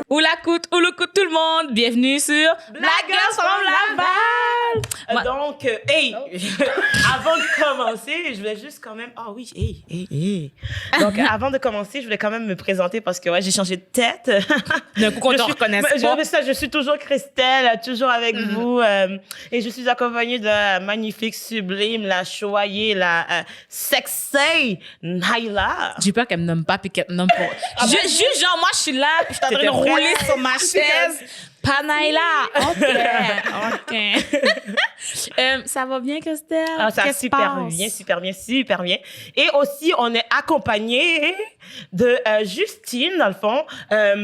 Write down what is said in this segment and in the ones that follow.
Ou le coup tout le monde. Bienvenue sur Black Girls from Laval. Donc, avant de commencer, je voulais juste quand même... Ah oui, Donc, avant de commencer, je voulais quand même me présenter parce que j'ai changé de tête. D'un coup, qu'on te reconnaisse pas. Je suis toujours Christelle, toujours avec vous. Et je suis accompagnée de la magnifique, sublime, la choyée, la sexy Naila. J'ai peur qu'elle me nomme pas puis qu'elle me nomme pour... Juste genre, moi, je suis là puis je suis en train de rouler sur ma chaise. Pas Naila. OK. Ça va bien, Christelle? Ah, ça va super bien. Et aussi, on est accompagné de Justine, dans le fond.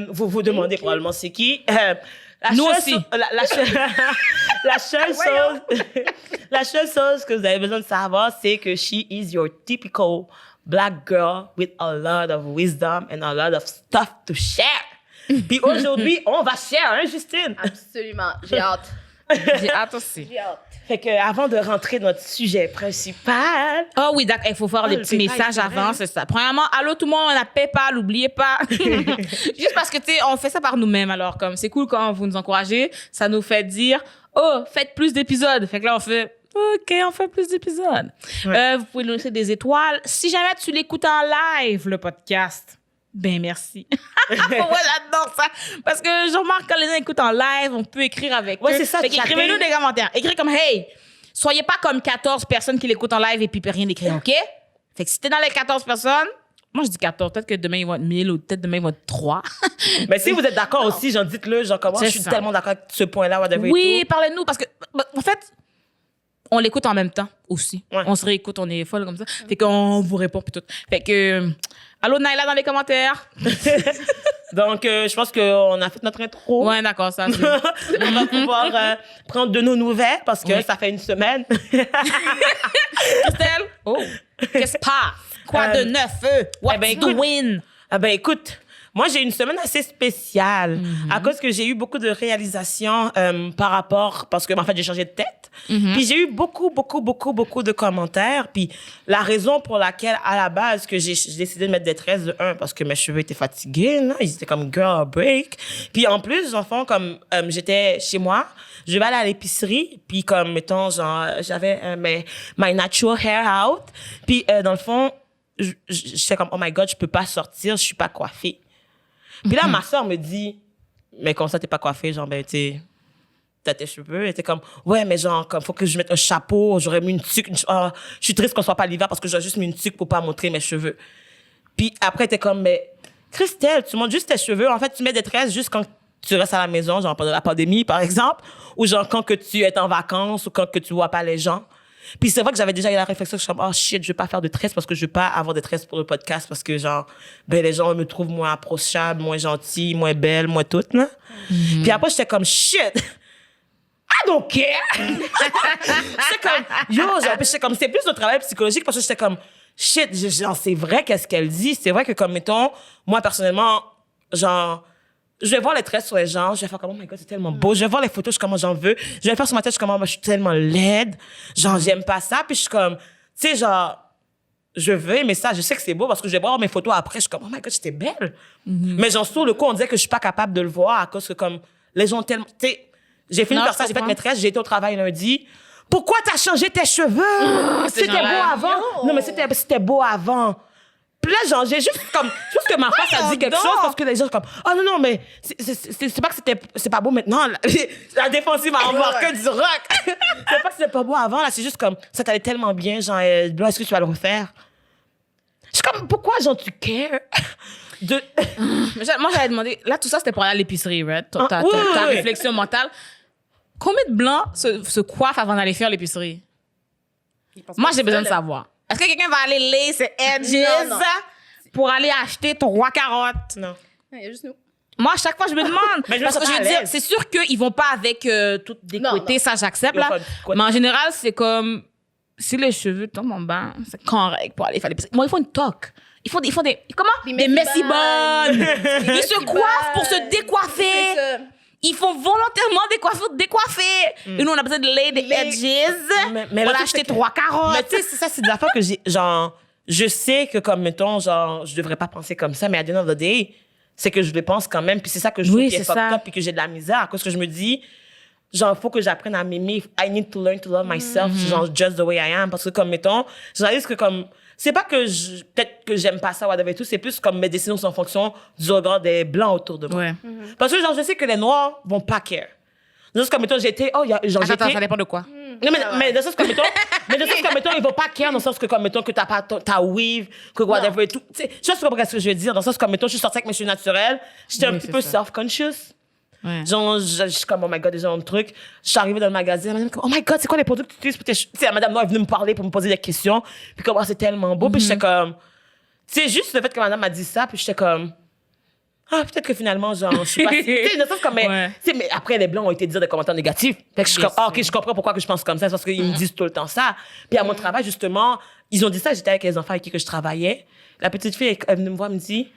Vous vous demandez probablement c'est qui. Nous aussi. La seule chose que vous avez besoin de savoir, c'est que she is your typical black girl with a lot of wisdom and a lot of stuff to share. Puis aujourd'hui, on va share, hein, Justine? Absolument. J'ai hâte. J'ai hâte aussi. Fait que avant de rentrer dans notre sujet principal... Oh oui, d'accord. Il faut voir les petits messages avant, c'est ça. Premièrement, allô tout le monde, on a PayPal, n'oubliez pas. Juste parce que, tu sais, on fait ça par nous-mêmes. Alors, comme c'est cool quand vous nous encouragez, ça nous fait dire, oh, faites plus d'épisodes. Fait que là, on fait... OK, on fait plus d'épisodes. Ouais. Vous pouvez nous laisser des étoiles. Si jamais tu l'écoutes en live, le podcast, ben merci. Moi, j'adore ça. Parce que je remarque quand les gens écoutent en live, on peut écrire avec eux. C'est ça. Écrivez-nous des commentaires. Écrivez comme, hey, soyez pas comme 14 personnes qui l'écoutent en live et puis rien d'écrire, OK? Fait que si t'es dans les 14 personnes, moi, je dis 14. Peut-être que demain, ils vont être 1000 ou peut-être demain, ils vont être 3. Mais si vous êtes d'accord aussi, genre, dites-le, genre, comment je suis tellement d'accord avec ce point-là, whatever. Oui, parlez-nous, parce que, en fait, on l'écoute en même temps aussi. Ouais. On se réécoute, on est folle comme ça. Fait qu'on vous répond puis tout. Fait que, allô Naila dans les commentaires. Donc, je pense qu'on a fait notre intro. Ouais, d'accord, ça. On va pouvoir prendre de nos nouvelles parce que ça fait une semaine. Christelle? Oh, qu'est-ce qui passe? Quoi de neuf? What's the win? Écoute, moi, j'ai une semaine assez spéciale à cause que j'ai eu beaucoup de réalisations par rapport... Parce que, en fait, j'ai changé de tête. Puis j'ai eu beaucoup de commentaires. Puis la raison pour laquelle, à la base, que j'ai décidé de mettre des tresses de 1, parce que mes cheveux étaient fatigués, là. Ils étaient comme girl break. Puis en plus, en fond, comme j'étais chez moi, je vais aller à l'épicerie. Puis comme, mettons, genre, j'avais my natural hair out. Puis dans le fond, j'étais comme, oh my God, je peux pas sortir, je suis pas coiffée. Puis là, ma soeur me dit, mais comme ça, t'es pas coiffée, genre, ben, t'as tes cheveux. Elle était comme, ouais, mais genre, comme, faut que je mette un chapeau, j'aurais mis une tuque. Je suis triste qu'on soit pas l'hiver parce que j'aurais juste mis une tuque pour pas montrer mes cheveux. Puis après, elle était comme, mais, Christelle, tu montres juste tes cheveux. En fait, tu mets des tresses juste quand tu restes à la maison, genre pendant la pandémie, par exemple, ou genre quand que tu es en vacances ou quand que tu vois pas les gens. Puis c'est vrai que j'avais déjà eu la réflexion, je suis comme, oh shit, je vais pas faire de tresses parce que je veux pas avoir de tresses pour le podcast parce que genre, ben les gens me trouvent moins approchable, moins gentille, moins belle, moins toute, là. Puis après, j'étais comme, shit, I don't care. J'étais comme, yo, genre, puis j'étais comme, c'est plus un travail psychologique parce que j'étais comme, shit, genre, c'est vrai qu'est-ce qu'elle dit. C'est vrai que comme, mettons, moi, personnellement, genre, je vais voir les tresses sur les gens, je vais faire comme, oh my God, c'est tellement beau. Je vais voir les photos, je suis comme, j'en veux. Je vais faire sur ma tête, je suis comme, oh, je suis tellement laide. Genre, j'aime pas ça. Puis je suis comme, tu sais, genre, je veux aimer ça. Je sais que c'est beau parce que je vais voir mes photos après. Je suis comme, oh my God, j'étais belle. Mais genre, sur le coup, on disait que je suis pas capable de le voir à cause que comme, les gens tellement, tu sais, j'ai fini par ça, j'ai fait mes tresses, j'ai été au travail lundi. Pourquoi t'as changé tes cheveux? C'était beau avant. Non, mais c'était beau avant. Puis là, genre, j'ai juste comme, je pense que ma face a dit quelque chose parce que les gens sont comme, oh non, mais c'est pas que c'est pas beau maintenant. La défensive a embarqué du rock. C'est pas que c'était pas beau avant, là, c'est juste comme, ça t'allait tellement bien, genre, est-ce que tu vas le refaire? Je suis comme, pourquoi, genre, tu cares? Moi, j'avais demandé, là, tout ça, c'était pour aller à l'épicerie, right? Ta réflexion mentale. Combien de blancs se coiffent avant d'aller faire l'épicerie? Moi, j'ai besoin de savoir. Est-ce que quelqu'un va aller layer ses edges pour aller acheter 3 carottes? Non. Il y a juste nous. Moi, à chaque fois, je me demande. Mais parce que je veux dire, c'est sûr qu'ils vont pas avec tout décoté, ça, j'accepte, là. Mais en général, c'est comme, si les cheveux tombent en bas, c'est correct pour aller faire l'épicerie. Moi, il faut une toque. Ils font des, comment? Des messi bonnes. Ils se coiffent pour se décoiffer. Ils font volontairement décoiffer. Et nous, on a besoin de lay des edges. Mais on a acheté 3 carottes. Mais tu sais, ça, c'est de la fois que j'ai, genre, je sais que comme, mettons, genre, je devrais pas penser comme ça, mais à the end of the day, c'est que je le pense quand même. Puis c'est ça que je trouve qui est fucked up, puis que j'ai de la misère. À cause que je me dis, genre, il faut que j'apprenne à m'aimer. I need to learn to love myself, genre, just the way I am. Parce que, comme, mettons, je réalise que, comme, c'est pas que peut-être que j'aime pas ça, whatever et tout, c'est plus comme mes décisions sont en fonction du regard des Blancs autour de moi. Parce que, genre, je sais que les Noirs vont pas care. Juste comme, mettons, j'étais, Attends, ça dépend de quoi? Non, mais de ce comme mettons, ils vont pas care dans le sens que comme mettons que t'as pas ta weave, que whatever et tout. Tu sais, je sais pas ce que je veux dire dans le sens comme mettons, je suis sortie avec mes cheveux naturels, j'étais un petit peu self-conscious. Ouais. Genre, je suis comme, oh my god, déjà un truc. Je suis arrivée dans le magasin, madame, comme, oh my god, c'est quoi les produits que tu utilises pour tes cheveux? Tu sais, la madame Noire est venue me parler pour me poser des questions. Puis comme, oh, c'est tellement beau. Puis j'étais comme, tu sais, juste le fait que madame m'a dit ça, puis j'étais comme, ah, peut-être que finalement, genre, je suis pas si... Tu sais, dans le sens comme, mais après, les Blancs ont été dire des commentaires négatifs. Fait que je suis comme, ok, je comprends pourquoi que je pense comme ça, c'est parce qu'ils me disent tout le temps ça. Puis à mon travail, justement, ils ont dit ça, j'étais avec les enfants avec qui que je travaillais. La petite fille, elle venue me voir, elle me dit,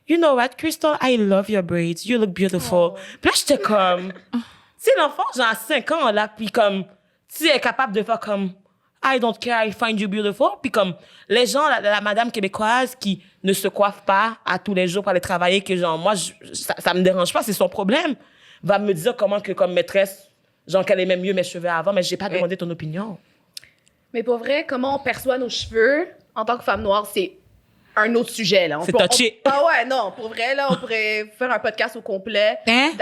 you know what, Crystal, I love your braids. You look beautiful. Puis là, j'étais comme, tu sais, l'enfant, genre, à 5 ans, là, puis comme, tu sais, elle est capable de faire comme, I don't care, I find you beautiful. Puis comme, les gens, la madame québécoise qui ne se coiffe pas à tous les jours pour aller travailler, que genre, moi, ça me dérange pas, c'est son problème, va me dire comment que, comme maîtresse, genre, qu'elle aimait mieux mes cheveux avant, mais j'ai pas demandé ton opinion. Mais pour vrai, comment on perçoit nos cheveux en tant que femme noire, c'est un autre sujet, là. C'est touché. Ah ouais, non, pour vrai, là, on pourrait faire un podcast au complet. Hein?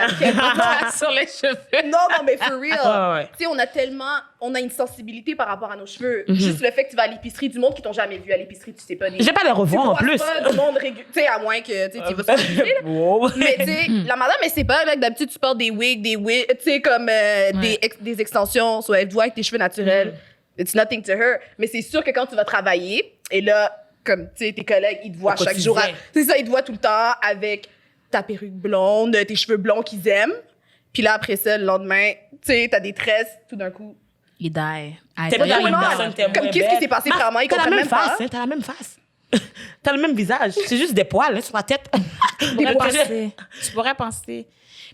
Sur les cheveux. Non, mais for real. Ouais. Tu sais, on a une sensibilité par rapport à nos cheveux. Juste le fait que tu vas à l'épicerie, du monde qui t'ont jamais vu à l'épicerie, tu sais pas. J'ai pas les revoir en plus. Pas du monde régulier. Tu sais, à moins que tu vas se faire là. Mais tu sais, la madame, elle sait pas, là, que d'habitude, tu portes des wigs, tu sais, comme des extensions, soit elle voit avec tes cheveux naturels. It's nothing to her. Mais c'est sûr que quand tu vas travailler, et là, comme, tu sais, tes collègues, ils te voient chaque jour. C'est ça, ils te voient tout le temps avec ta perruque blonde, tes cheveux blonds qu'ils aiment. Puis là, après ça, le lendemain, tu sais, t'as des tresses, tout d'un coup. Il die. T'es pas la même personne, t'es Comme, qu'est-ce qui s'est passé vraiment? Ils comprennent même pas. T'as la même face. T'as le même visage. C'est juste des poils, hein, sur la tête. Tu pourrais penser.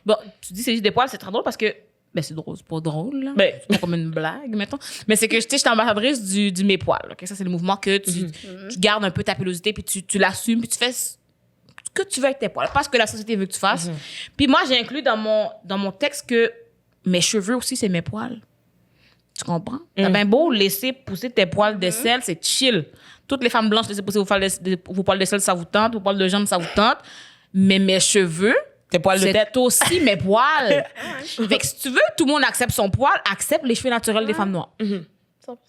Bon, tu dis c'est juste des poils, c'est très drôle parce que. Ben, c'est drôle, c'est pas drôle, là. Mais c'est pas comme une blague, mettons. Mais c'est que, tu sais, je suis ambassadrice du mes poils, OK? Ça, c'est le mouvement que tu gardes un peu ta pilosité, puis tu l'assumes, puis tu fais ce que tu veux avec tes poils. Pas ce que la société veut que tu fasses. Puis moi, j'ai inclus dans mon texte que mes cheveux aussi, c'est mes poils. Tu comprends? T'as bien beau laisser pousser tes poils d'aisselle, c'est chill. Toutes les femmes blanches laissez pousser vos poils d'aisselle, ça vous tente. Vos poils de jambes, ça vous tente. Mais mes cheveux, tes poils de tête. c'est aussi mes poils. Fait que si tu veux que tout le monde accepte son poil, accepte les cheveux naturels des femmes noires. 100%.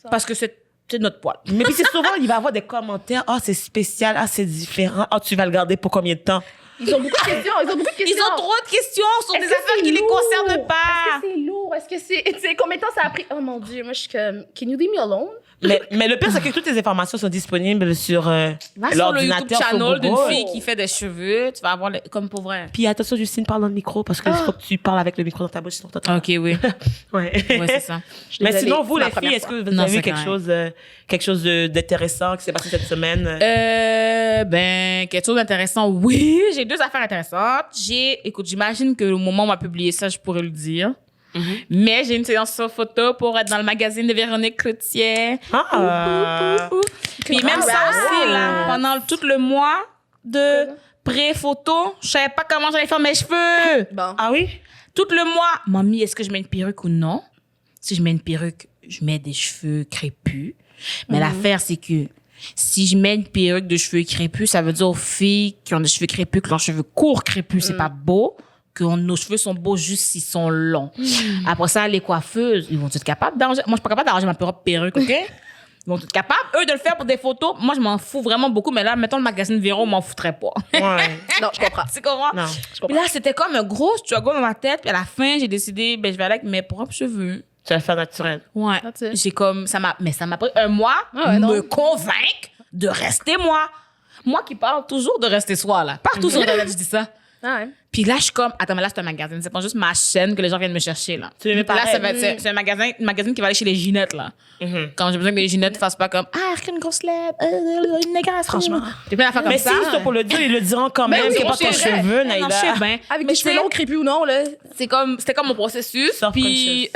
Parce que c'est notre poil. Mais puis c'est souvent, il va y avoir des commentaires. Ah, c'est spécial. Ah, c'est différent. Ah, tu vas le garder pour combien de temps? Ils ont beaucoup de questions. Ils ont trop de questions sur des affaires qui les concernent pas. Est-ce que c'est lourd? Est-ce que c'est... Tu sais, combien de temps ça a pris? Oh mon Dieu, moi, je suis comme... Can you leave me alone? Mais le pire, c'est que toutes les informations sont disponibles sur l'ordinateur. Sur le YouTube channel d'une fille qui fait des cheveux. Tu vas avoir, comme pour vrai. Puis attention, Justine, parle dans le micro parce qu'il faut que tu parles avec le micro dans ta bouche. Sinon, OK, oui. Ouais, c'est ça. Mais sinon, vous, les filles, est-ce que vous avez vu quelque chose d'intéressant qui s'est passé cette semaine? Quelque chose d'intéressant, oui. J'ai 2 affaires intéressantes. Écoute, j'imagine que au moment où on va publier ça, je pourrais le dire. Mais j'ai une séance sur photo pour être dans le magazine de Véronique Cloutier. Puis même ça aussi, là, pendant tout le mois de pré-photo, je savais pas comment j'allais faire mes cheveux. Bon. Ah oui? Tout le mois, mamie, est-ce que je mets une perruque ou non? Si je mets une perruque, je mets des cheveux crépus. Mais l'affaire, c'est que si je mets une perruque de cheveux crépus, ça veut dire aux filles qui ont des cheveux crépus que leurs cheveux courts crépus, c'est pas beau. Que nos cheveux sont beaux juste s'ils sont longs. Après ça, les coiffeuses, ils vont être capables d'arranger. Moi, je suis pas capable d'arranger ma propre perruque, OK? Ils vont être capables, eux, de le faire pour des photos. Moi, je m'en fous vraiment beaucoup, mais là, mettons le magazine Véro, on m'en foutrait pas. Non, je comprends. Tu comprends? Non, je comprends. Puis là, c'était comme un gros struggle dans ma tête. Puis à la fin, j'ai décidé, je vais aller avec mes propres cheveux. Tu vas le faire naturel. Ouais. J'ai comme, ça m'a pris un mois me convaincre de rester moi. Moi qui parle toujours de rester soi, là. Partout sur Internet, je dis ça. Puis là, je suis comme, attends, mais là, c'est un magazine. C'est pas juste ma chaîne que les gens viennent me chercher, là. Tu là, c'est un magazine qui va aller chez les Ginettes, là. Quand j'ai besoin que les Ginettes fassent pas comme, une grosse lettre, une négresse, franchement. Mais si, c'est pour le dire, ils le diront quand même. C'est pas ton cheveu, Naïda. Avec des cheveux longs, crépus ou non, là. C'était comme mon processus. Puis,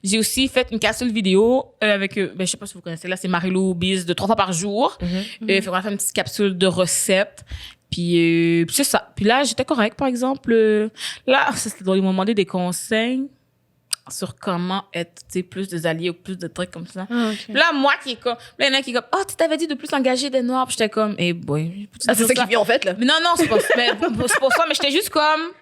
j'ai aussi fait une capsule vidéo avec, je sais pas si vous connaissez, là, c'est Marie-Lou Biz de 3 fois par jour. On a fait une petite capsule de recettes. Puis c'est ça. Puis là, j'étais correcte, par exemple. Là, ils m'ont demandé des conseils sur comment être, tu sais, plus des alliés ou plus de trucs comme ça. Là, moi qui est comme... Là, il y en a qui est comme, oh, tu t'avais dit de plus engager des Noirs. Puis j'étais comme, eh boy. C'est ça qu'ils ont fait, là. Mais non, c'est pas ça. Mais j'étais juste comme,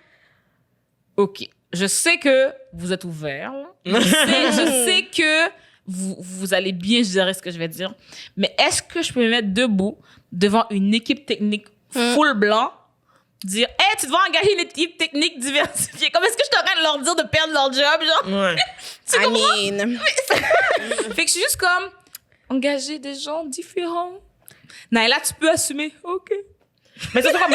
OK, je sais que vous êtes ouverts. Je sais que vous allez bien gérer ce que je vais dire. Mais est-ce que je peux me mettre debout devant une équipe technique full blanc, dire, hey, tu dois engager une équipe technique diversifiée. Comme est-ce que je suis en train de leur dire de perdre leur job, genre? Ouais. Tu comprends? Fait que je suis juste comme, engager des gens différents. Naila, tu peux assumer. OK. Mais c'est quoi,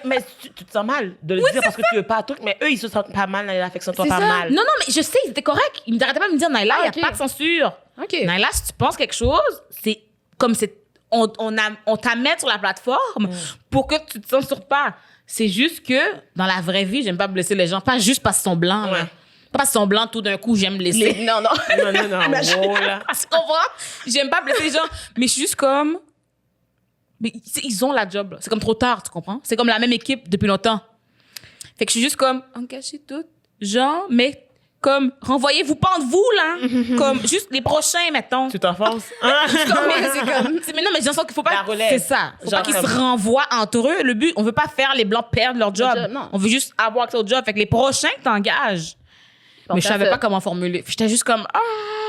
mais tu te sens mal de le dire parce que tu veux pas un truc, mais eux, ils se sentent pas mal, Naila, fait que toi pas mal. Non, mais je sais, c'était correct. Ils n'arrêtaient pas de me dire, Naila, il n'y a pas de censure. Naila, si tu penses quelque chose, c'est comme on t'amène sur la plateforme pour que tu te censures pas. C'est juste que, dans la vraie vie, j'aime pas blesser les gens. Pas juste parce qu'ils sont blancs, là. Pas parce qu'ils sont blancs, tout d'un coup, j'aime blesser. Non. Oh, là. Tu comprends? J'aime pas blesser les gens. Mais je suis juste comme... Mais ils ont la job, là. C'est comme trop tard, tu comprends? C'est comme la même équipe depuis longtemps. Fait que je suis juste comme... Engagez toutes, gens, mais... Comme, renvoyez-vous pas entre vous, là. Comme, juste les prochains, mettons. Tu t'enfonces. Mais non, mais je sens qu'il faut pas... C'est ça. Faut pas qu'ils se renvoient entre eux. Le but, on veut pas faire les Blancs perdre leur job. On veut juste avoir accès au job. Fait que les prochains que t'engages. Mais je savais pas comment formuler. J'étais juste comme...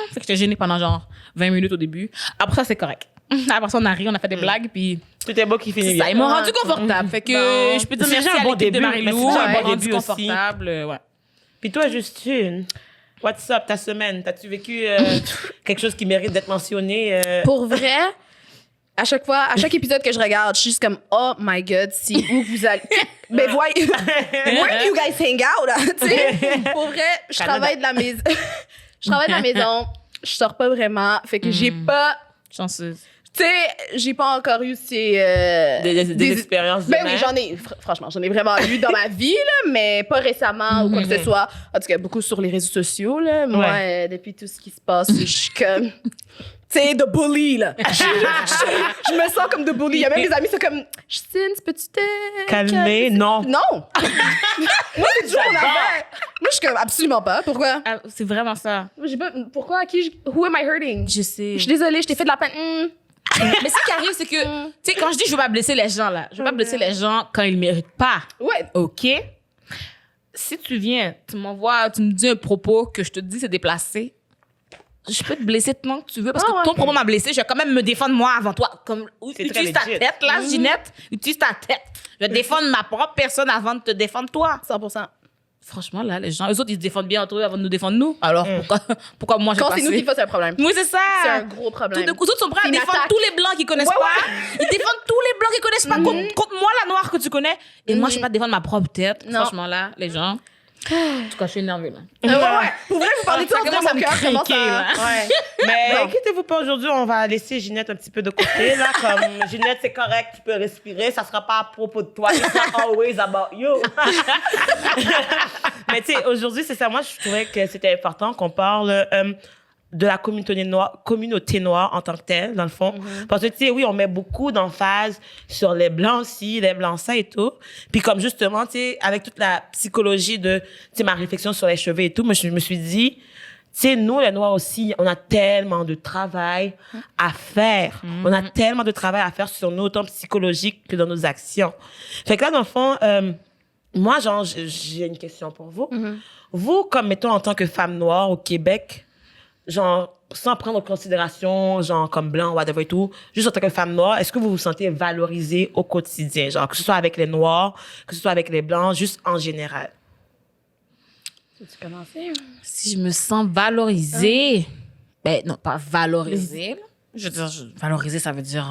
Fait que j'étais gênée pendant genre 20 minutes au début. Après ça, c'est correct. Après ça, on a ri, on a fait des blagues, puis... Tout est beau qui finit bien. Ils m'ont rendu confortable. Fait que je peux dire merci à l'équipe de Marie-Lou. Ils m'ont rendu confortable, ouais. Puis toi, Justine, what's up ta semaine? T'as-tu vécu quelque chose qui mérite d'être mentionné? Pour vrai, à chaque épisode que je regarde, je suis juste comme, oh my God, c'est où vous allez... Mais voyez, where do you guys hang out? Là? Pour vrai, je travaille de la maison. Je sors pas vraiment. Fait que j'ai pas... Chanceuse. Tu sais, j'ai pas encore eu ces... des expériences de Ben oui, franchement, j'en ai vraiment eu dans ma vie, là, mais pas récemment ou quoi que ce soit. En tout cas, beaucoup sur les réseaux sociaux, là. Moi, depuis tout ce qui se passe, je suis comme... Tu sais, de bully, là. Je me sens comme de bully. Il y a même des amis qui sont comme, Justine, peux-tu te... calmer? Non. Moi, c'est toujours en affaire. Moi, je suis comme, absolument pas. Pourquoi? C'est vraiment ça. Pourquoi? Who am I hurting? Je sais. Je suis désolée, je t'ai fait de la peine. Mais ce qui arrive, c'est que, tu sais, quand je dis je veux pas blesser les gens, là, je veux pas blesser les gens quand ils méritent pas. Ouais. OK? Si tu viens, tu me dis un propos que je te dis c'est déplacé, je peux te blesser tant que tu veux parce que ton propos m'a blessé, je vais quand même me défendre moi avant toi. Comme, utilise ta tête, là, Ginette. Utilise ta tête. Je vais défendre ma propre personne avant de te défendre toi. 100%. Franchement, là, les gens, eux autres, ils se défendent bien entre eux avant de nous défendre nous. Alors, pourquoi moi, j'ai Quand passé? c'est nous qui faisons, c'est un problème. Oui, c'est ça. C'est un gros problème. Tout de coup, les autres sont prêts à défendre tous les blancs qu'ils connaissent pas. Ils défendent tous les blancs qu'ils connaissent pas contre moi, la noire que tu connais. Et moi, je vais pas défendre ma propre tête. Non. Franchement, là, les gens... En tout cas, je suis énervée, là. Ouais. Pour vrai, vous parlez de ça, commence à me craquer, là. Mais inquiétez-vous pas, aujourd'hui, on va laisser Ginette un petit peu de côté, là. Comme, Ginette, c'est correct, tu peux respirer, ça sera pas à propos de toi. It's not always about you. Mais tu sais, aujourd'hui, c'est ça. Moi, je trouvais que c'était important qu'on parle de la communauté noire en tant que telle, dans le fond. Parce que, tu sais, oui, on met beaucoup d'emphase sur les blancs ci, les blancs ça et tout. Puis comme justement, tu sais, avec toute la psychologie de, tu sais, ma réflexion sur les cheveux et tout, moi, je me suis dit, tu sais, nous, les noirs aussi, on a tellement de travail à faire. On a tellement de travail à faire sur nous, autant psychologique que dans nos actions. Fait que là, dans le fond, moi, genre, j'ai une question pour vous. Vous, comme, mettons, en tant que femme noire au Québec, genre, sans prendre en considération, genre, comme blanc, whatever et tout, juste en tant que femme noire, est-ce que vous vous sentez valorisée au quotidien? Genre, que ce soit avec les noirs, que ce soit avec les blancs, juste en général. Tu commencer? Si je me sens valorisée, ben, non, pas valorisée. Je veux dire, valoriser, ça veut dire,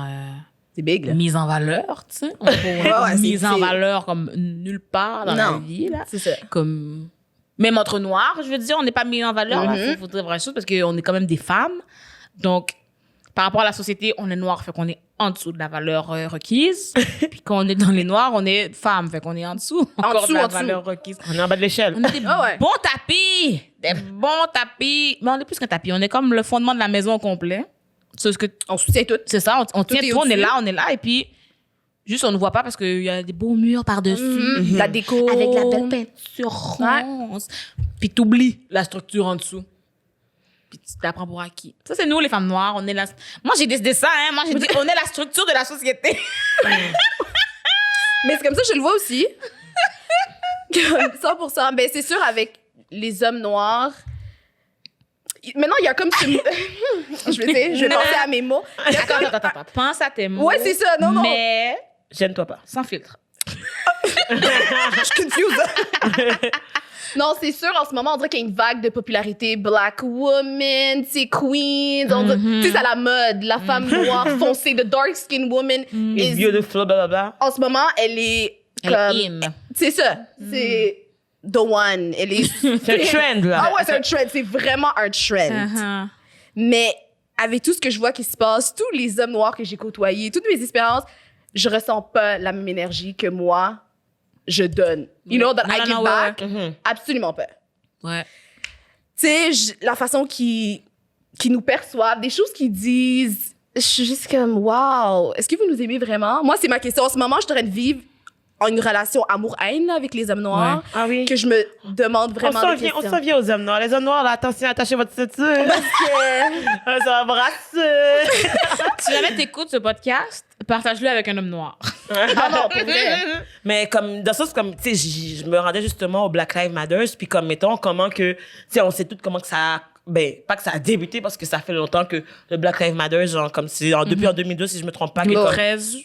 c'est big, là. Mise en valeur, tu sais. On peut mise en valeur comme nulle part dans la vie, là. C'est ça. Comme, même entre noirs, je veux dire, on n'est pas mis en valeur, là. Faut dire vraie chose parce qu'on est quand même des femmes. Donc, par rapport à la société, on est noir, fait qu'on est en dessous de la valeur requise. Puis quand on est dans les noirs, on est femme, fait qu'on est en dessous encore de la valeur requise. On est en bas de l'échelle. On est des bons tapis! Des bons tapis! Mais on est plus qu'un tapis, on est comme le fondement de la maison au complet. C'est ce que on soutient tout. C'est ça, on tient tout, on est là, et puis Juste, on ne voit pas parce qu'il y a des beaux murs par-dessus. La déco. Avec la belle peinture rose. Puis t'oublies la structure en dessous. Puis tu t'apprends pour acquis. Ça, c'est nous, les femmes noires. On est la... Moi, j'ai décidé ça, hein. Moi, j'ai dit, on est la structure de la société. Mais c'est comme ça que je le vois aussi. 100%. Ben, c'est sûr, avec les hommes noirs... Maintenant, il y a comme... je vais penser à mes mots. Attends. Pense à tes mots. Ouais, c'est ça. Non. Mais... Gêne-toi pas. Sans filtre. Je suis confuse. Non, c'est sûr, en ce moment, on dirait qu'il y a une vague de popularité. Black woman, c'est queens. Tu sais, c'est à la mode. La femme noire foncée, the dark skin woman. Les beautiful, blablabla. En ce moment, elle est comme... C'est ça. C'est the one. Elle est... C'est un trend, là. Ah ouais, c'est un trend. C'est vraiment un trend. Mais avec tout ce que je vois qui se passe, tous les hommes noirs que j'ai côtoyés, toutes mes expériences, je ressens pas la même énergie que moi, je donne. You know, that I give back? Absolument pas. Ouais. Tu sais, la façon qu'ils nous perçoivent, des choses qu'ils disent, je suis juste comme, wow, est-ce que vous nous aimez vraiment? Moi, c'est ma question. En ce moment, je suis en train de vivre une relation amour-haine avec les hommes noirs, que je me demande vraiment des questions. On s'en vient aux hommes noirs. Les hommes noirs, là, attention, attachez votre ceinture. Parce que... Ça va brasser. Si jamais t'écoutes ce podcast, partage-le avec un homme noir. Non, pour vrai. Mais comme, dans le sens, comme, tu sais, je me rendais justement au Black Lives Matter, puis comme, mettons, comment que, tu sais, on sait tous comment que ça a, ben, pas que ça a débuté, parce que ça fait longtemps que le Black Lives Matter, genre, comme c'est depuis en 2012, si je me trompe pas. 2013.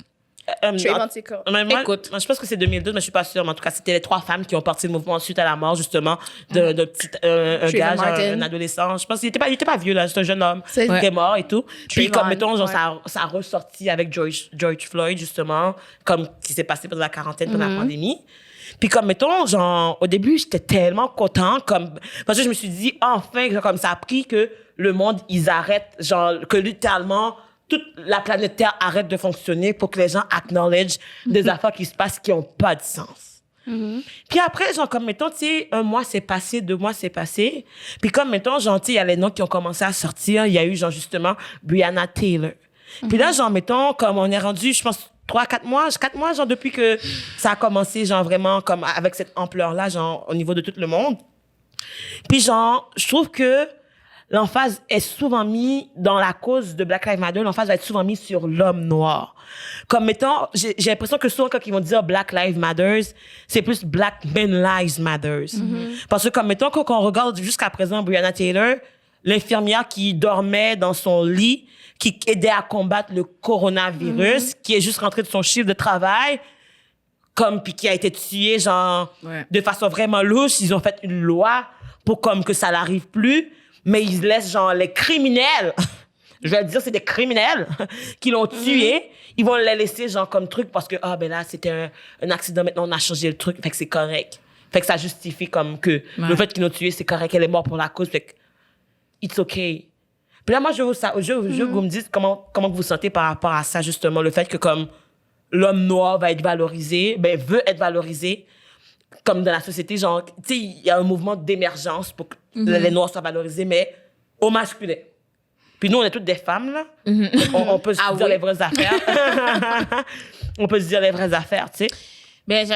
Écoute. Je pense que c'est 2012, mais je suis pas sûre. Mais en tout cas, c'était les 3 femmes qui ont parti le mouvement suite à la mort, justement, d'un gars, un adolescent. Je pense qu'il était pas vieux, là. C'est un jeune homme qui est mort et tout. Puis, comme, mettons, genre, ça a ressorti avec George Floyd, justement, comme, qui s'est passé pendant la quarantaine, pendant la pandémie. Puis, comme, mettons, genre, au début, j'étais tellement contente, comme, parce que je me suis dit, enfin, genre, comme ça a pris que le monde, ils arrêtent, genre, que littéralement, toute la planète Terre arrête de fonctionner pour que les gens acknowledge des affaires qui se passent qui n'ont pas de sens. Puis après, genre, comme, mettons, tu sais, 1 mois c'est passé, 2 mois c'est passé. Puis comme, mettons, genre, tu sais, il y a les noms qui ont commencé à sortir. Il y a eu, genre, justement, Breonna Taylor. Puis là, genre, mettons, comme on est rendu, je pense, 4 mois, genre, depuis que ça a commencé, genre, vraiment, comme, avec cette ampleur-là, genre, au niveau de tout le monde. Puis, genre, je trouve que l'emphase est souvent mise dans la cause de Black Lives Matter, l'emphase va être souvent mise sur l'homme noir. Comme mettons, j'ai l'impression que souvent quand ils vont dire Black Lives Matter, c'est plus Black Men Lives Matter. Parce que comme mettons, quand on regarde jusqu'à présent Breonna Taylor, l'infirmière qui dormait dans son lit, qui aidait à combattre le coronavirus, qui est juste rentrée de son chiffre de travail, comme, puis qui a été tuée, genre, de façon vraiment louche. Ils ont fait une loi pour comme que ça n'arrive plus. Mais ils laissent, genre, les criminels, je vais dire, c'est des criminels qui l'ont tué. Ils vont les laisser, genre, comme truc parce que, ben là, c'était un accident, maintenant, on a changé le truc. Fait que c'est correct. Fait que ça justifie comme que le fait qu'ils l'ont tué, c'est correct, elle est morte pour la cause. Fait que, it's okay. Puis là, moi, je veux que vous me dites comment vous vous sentez par rapport à ça, justement. Le fait que, comme, l'homme noir va être valorisé, veut être valorisé. Comme dans la société, genre, tu sais, il y a un mouvement d'émergence pour que les Noirs soient valorisés, mais au masculin. Puis nous, on est toutes des femmes, là. On peut se dire les vraies affaires. On peut se dire les vraies affaires, tu sais. Ben,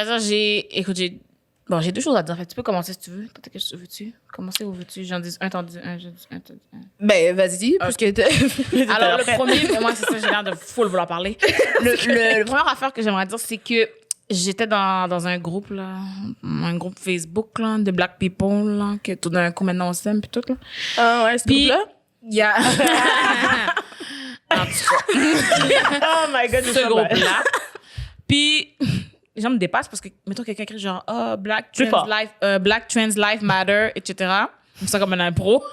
j'ai 2 choses à dire. Fait, tu peux commencer si tu veux. Veux-tu commencer ou veux-tu? J'en dis un, t'en dis un, je dis un, t'en dis un. Ben, vas-y, puisque Alors, le premier, moi, c'est ça, j'ai l'air de full vouloir parler. Le première affaire que j'aimerais dire, c'est que j'étais dans un groupe, là, un groupe Facebook, là, de Black People, là, que tout d'un coup, maintenant, on s'aime, puis tout, là. Ah ouais, ce groupe-là? Il y a... En tout cas. Oh my God, ce groupe-là. Puis, les gens me dépassent parce que, mettons, quelqu'un écrit genre, Black Trans Life Matter, etc. C'est ça comme un impro.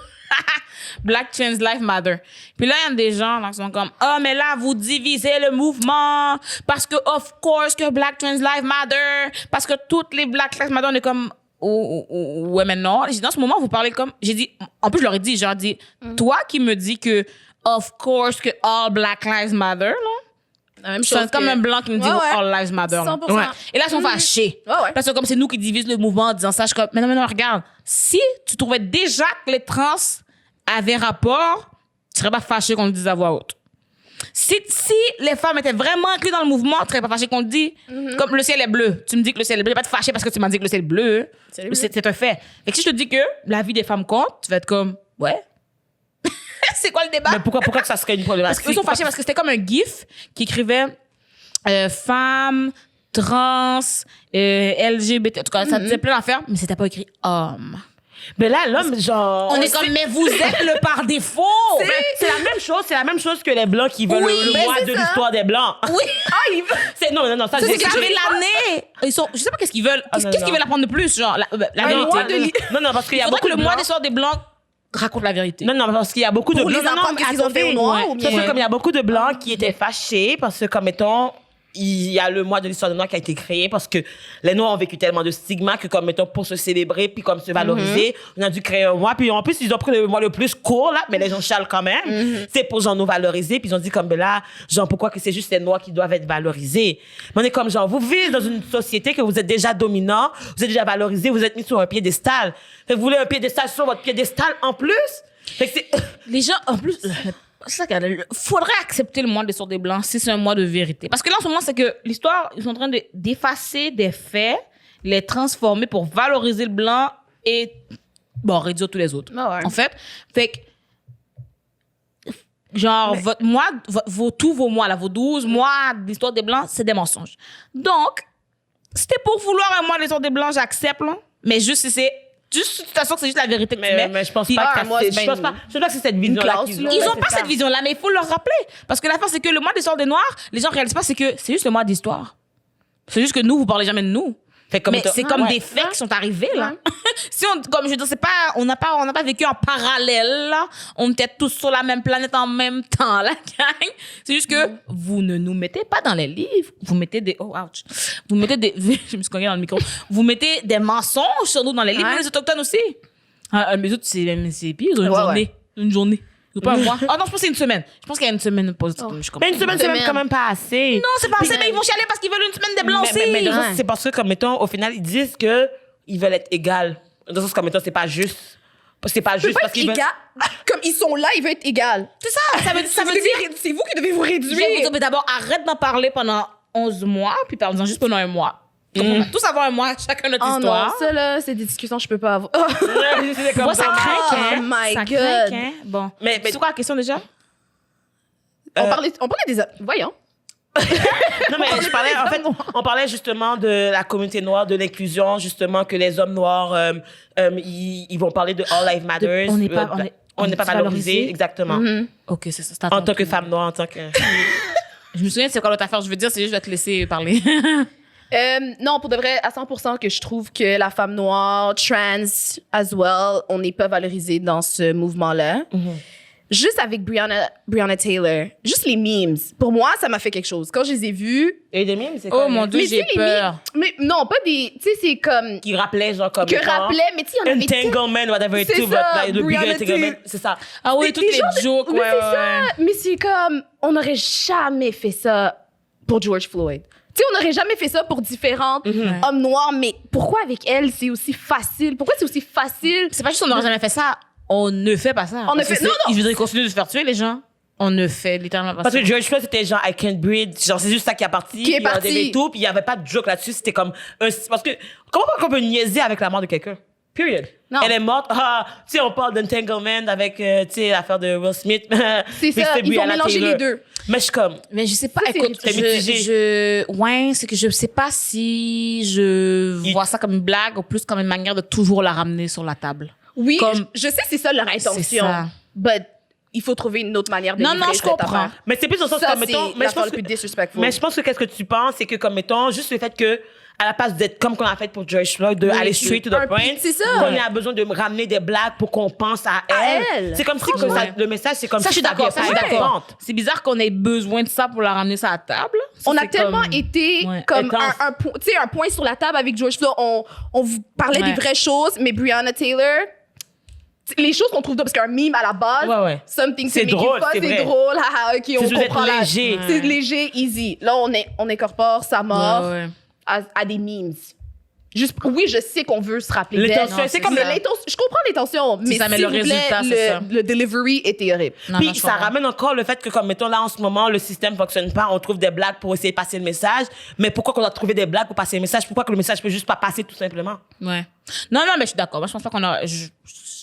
Black Trans Life Matter. Puis là, il y a des gens là, qui sont comme, mais là, vous divisez le mouvement parce que, of course, que Black Trans Life Matter, parce que toutes les Black Lives Matter, on est comme, ouais, mais non. J'ai dit, dans ce moment, vous parlez comme, j'ai dit, en plus, je leur ai dit, toi qui me dis que, of course, que all Black Lives Matter, là. C'est comme un blanc qui me dit all lives matter. 100%. Ouais. Et là, ils sont fâchés. Parce que comme c'est nous qui divisent le mouvement en disant ça, je suis comme, mais non, regarde. Si tu trouvais déjà que les trans avaient rapport, tu serais pas fâché qu'on le dise à voix haute. Si les femmes étaient vraiment incluses dans le mouvement, tu serais pas fâché qu'on te dit, comme le ciel est bleu. Tu me dis que le ciel est bleu. Je vais pas te fâcher parce que tu m'as dit que le ciel est bleu. C'est un fait. Fait que si je te dis que la vie des femmes compte, tu vas être comme, ouais. C'est quoi le débat? Mais pourquoi que ça serait une problématique? Parce qu'ils sont fâchés parce que c'était comme un gif qui écrivait femme, trans, LGBT. En tout cas, ça disait plein d'affaires, mais c'était pas écrit homme. Mais là, l'homme, genre... On est comme, mais vous êtes le par défaut! C'est la même chose que les Blancs qui veulent le mois de l'histoire des Blancs. Oui! Non, ça, c'est qu'arrivé l'année. Je sais pas qu'est-ce qu'ils veulent. Qu'est-ce qu'ils veulent apprendre de plus? Genre, la vérité. Non, parce qu'il y a beaucoup de le mois d'histoire des Blancs raconte la vérité. Non, parce qu'il y a beaucoup de Blancs. Pour les apprendre qu'est-ce qu'ils ont fait au noir ou bien? Parce que comme il y a beaucoup de Blancs qui étaient fâchés parce que, comme mettons, il y a le mois de l'histoire des Noirs qui a été créé parce que les Noirs ont vécu tellement de stigmas que, comme mettons, pour se célébrer puis comme se valoriser, on a dû créer un mois. Puis en plus, ils ont pris le mois le plus court, là, mais les gens chialent quand même. C'est pour, genre, nous valoriser. Puis ils ont dit, comme, ben là, genre, pourquoi que c'est juste les Noirs qui doivent être valorisés? Mais on est comme, genre, vous vivez dans une société que vous êtes déjà dominant, vous êtes déjà valorisé, vous êtes mis sur un piédestal. Fait que vous voulez un piédestal sur votre piédestal en plus? Fait que c'est... Les gens, en plus... C'est ça qu'il faudrait accepter le mois de l'histoire des Blancs si c'est un mois de vérité. Parce que là, en ce moment, c'est que l'histoire, ils sont en train d'effacer des faits, les transformer pour valoriser le blanc et, bon, réduire tous les autres. En fait, genre, votre mois, tous vos mois, là, vos 12 mois d'histoire des Blancs, c'est des mensonges. Donc, c'était pour vouloir un mois de l'histoire des Blancs, j'accepte, là. Mais juste si c'est... Juste, de toute façon, c'est juste la vérité que tu mets. Mais je pense pas que je pense pas que c'est cette vision-là qu'ils ont. Ils ont pas cette vision-là, mais il faut leur rappeler. Parce que l'affaire, c'est que le mois d'histoire des Noirs, les gens réalisent pas, c'est que c'est juste le mois d'histoire. C'est juste que nous, vous parlez jamais de nous. Mais c'est comme des faits qui sont arrivés, là. Si on, comme je veux dire, c'est pas, on n'a pas vécu en parallèle, là. On était tous sur la même planète en même temps, la gang. C'est juste que vous ne nous mettez pas dans les livres. Vous mettez des, oh, ouch. Vous mettez des, je me suis cognée dans le micro. Vous mettez des mensonges sur nous dans les livres, les Autochtones aussi. Mais autres, c'est pire, ils ont une journée. Une journée. Pas un mois. Oh non, je pense que c'est une semaine. Je pense qu'il y a une semaine positive. Mais une semaine, c'est même quand même pas assez. Non, c'est pas assez, mais ils vont chialer parce qu'ils veulent une semaine des Blancs aussi. Mais c'est parce que, comme mettons, au final, ils disent que ils veulent être égales. Dans le sens, comme mettons, c'est pas juste. C'est pas juste parce qu'ils veulent... Comme ils sont là, ils veulent être égales. C'est ça. Ça veut dire... C'est vous qui devez vous réduire. Je vais vous dire, mais d'abord, arrête d'en parler pendant 11 mois, puis parle-en juste pendant un mois. Donc, on va tous avoir un mois, chacun notre histoire. Non, ça, là, c'est des discussions que je peux pas avoir. Moi, ça craque, hein? Oh my ça God. Craque, hein? Bon. Mais c'est quoi la question déjà? On parlait des... Voyons. Non, mais on parlait justement de la communauté noire, de l'inclusion, justement, que les hommes noirs, ils vont parler de All Lives Matter. On n'est pas valorisés, exactement. OK, c'est ça. En tant que femme noire, en tant que... Je me souviens, c'est quoi l'autre affaire? Je veux dire, c'est juste, je vais te laisser parler. Non, pour de vrai, à 100% que je trouve que la femme noire, trans as well, on n'est pas valorisé dans ce mouvement-là. Juste avec Breonna Taylor, juste les memes. Pour moi, ça m'a fait quelque chose. Quand je les ai vus... Et des memes, c'est quoi? Oh mon Dieu, j'ai peur. Mais non, pas des... Tu sais, c'est comme... Qui rappelaient, genre, comme... Que rappelaient, mais tu sais, il y en avait... Entanglement, whatever it is, the bigger entanglement. C'est ça. Ah oui, toutes les jokes, ouais. C'est ça. Mais c'est comme... On n'aurait jamais fait ça pour George Floyd. Tu sais, on n'aurait jamais fait ça pour différentes hommes noirs, mais pourquoi avec elle, c'est aussi facile? Pourquoi c'est aussi facile? C'est pas juste qu'on n'aurait jamais fait ça. On ne fait pas ça. On ne fait... Non. Ils voudraient continuer de se faire tuer, les gens. On ne fait littéralement pas ça. Parce que George Floyd, c'était genre, I can't breathe. Genre, c'est juste ça qui est parti. Qui est parti. Il y tout, puis il n'y avait pas de joke là-dessus. C'était comme parce que, comment on peut niaiser avec la mort de quelqu'un? Period. Non. Elle est morte. Tu sais, on parle d'entanglement avec, tu sais, l'affaire de Will Smith. C'est ça, ils ont mélangé les deux. Mais je suis comme... Mais je sais pas, écoute, c'est mitigé. Ouais, c'est que je sais pas si je vois ça comme une blague ou plus comme une manière de toujours la ramener sur la table. Oui, je sais c'est ça leur intention. C'est ça. But il faut trouver une autre manière de Non, livrer je cette comprends. affaire. Mais c'est plus dans le sens Ça, comme, mettons... c'est l'affaire le plus disrespectful. Mais je pense que qu'est-ce que tu penses, c'est que, comme, mettons, juste le fait que, à la place d'être comme qu'on a fait pour George Floyd, de aller straight to the point, c'est ça. qu'on a besoin de ramener des blagues pour qu'on pense à elle. C'est comme si que le message, c'est comme ça, si je suis d'accord. ça vient pas importante. C'est bizarre qu'on ait besoin de ça pour la ramener sur la table. Ça, On a c'est tellement comme... été comme un point sur la table avec George Floyd. On vous parlait des vraies choses, mais Breonna Taylor... Les choses qu'on trouve parce qu'un meme à la base, something c'est drôle, c'est drôle, ok, on comprend léger. C'est léger, easy. Là, on incorpore sa mort à des memes. Oui, je sais qu'on veut se rappeler d'elle. L'intention, c'est comme je comprends l'intention, mais ça met le résultat, le delivery était horrible. Puis ça ramène encore le fait que, comme, mettons, là, en ce moment, le système fonctionne pas, on trouve des blagues pour essayer de passer le message, mais pourquoi qu'on doit trouver des blagues pour passer le message? Pourquoi que le message peut juste pas passer, tout simplement? Ouais. Non, mais je suis d'accord. Moi, je pense pas qu'on a...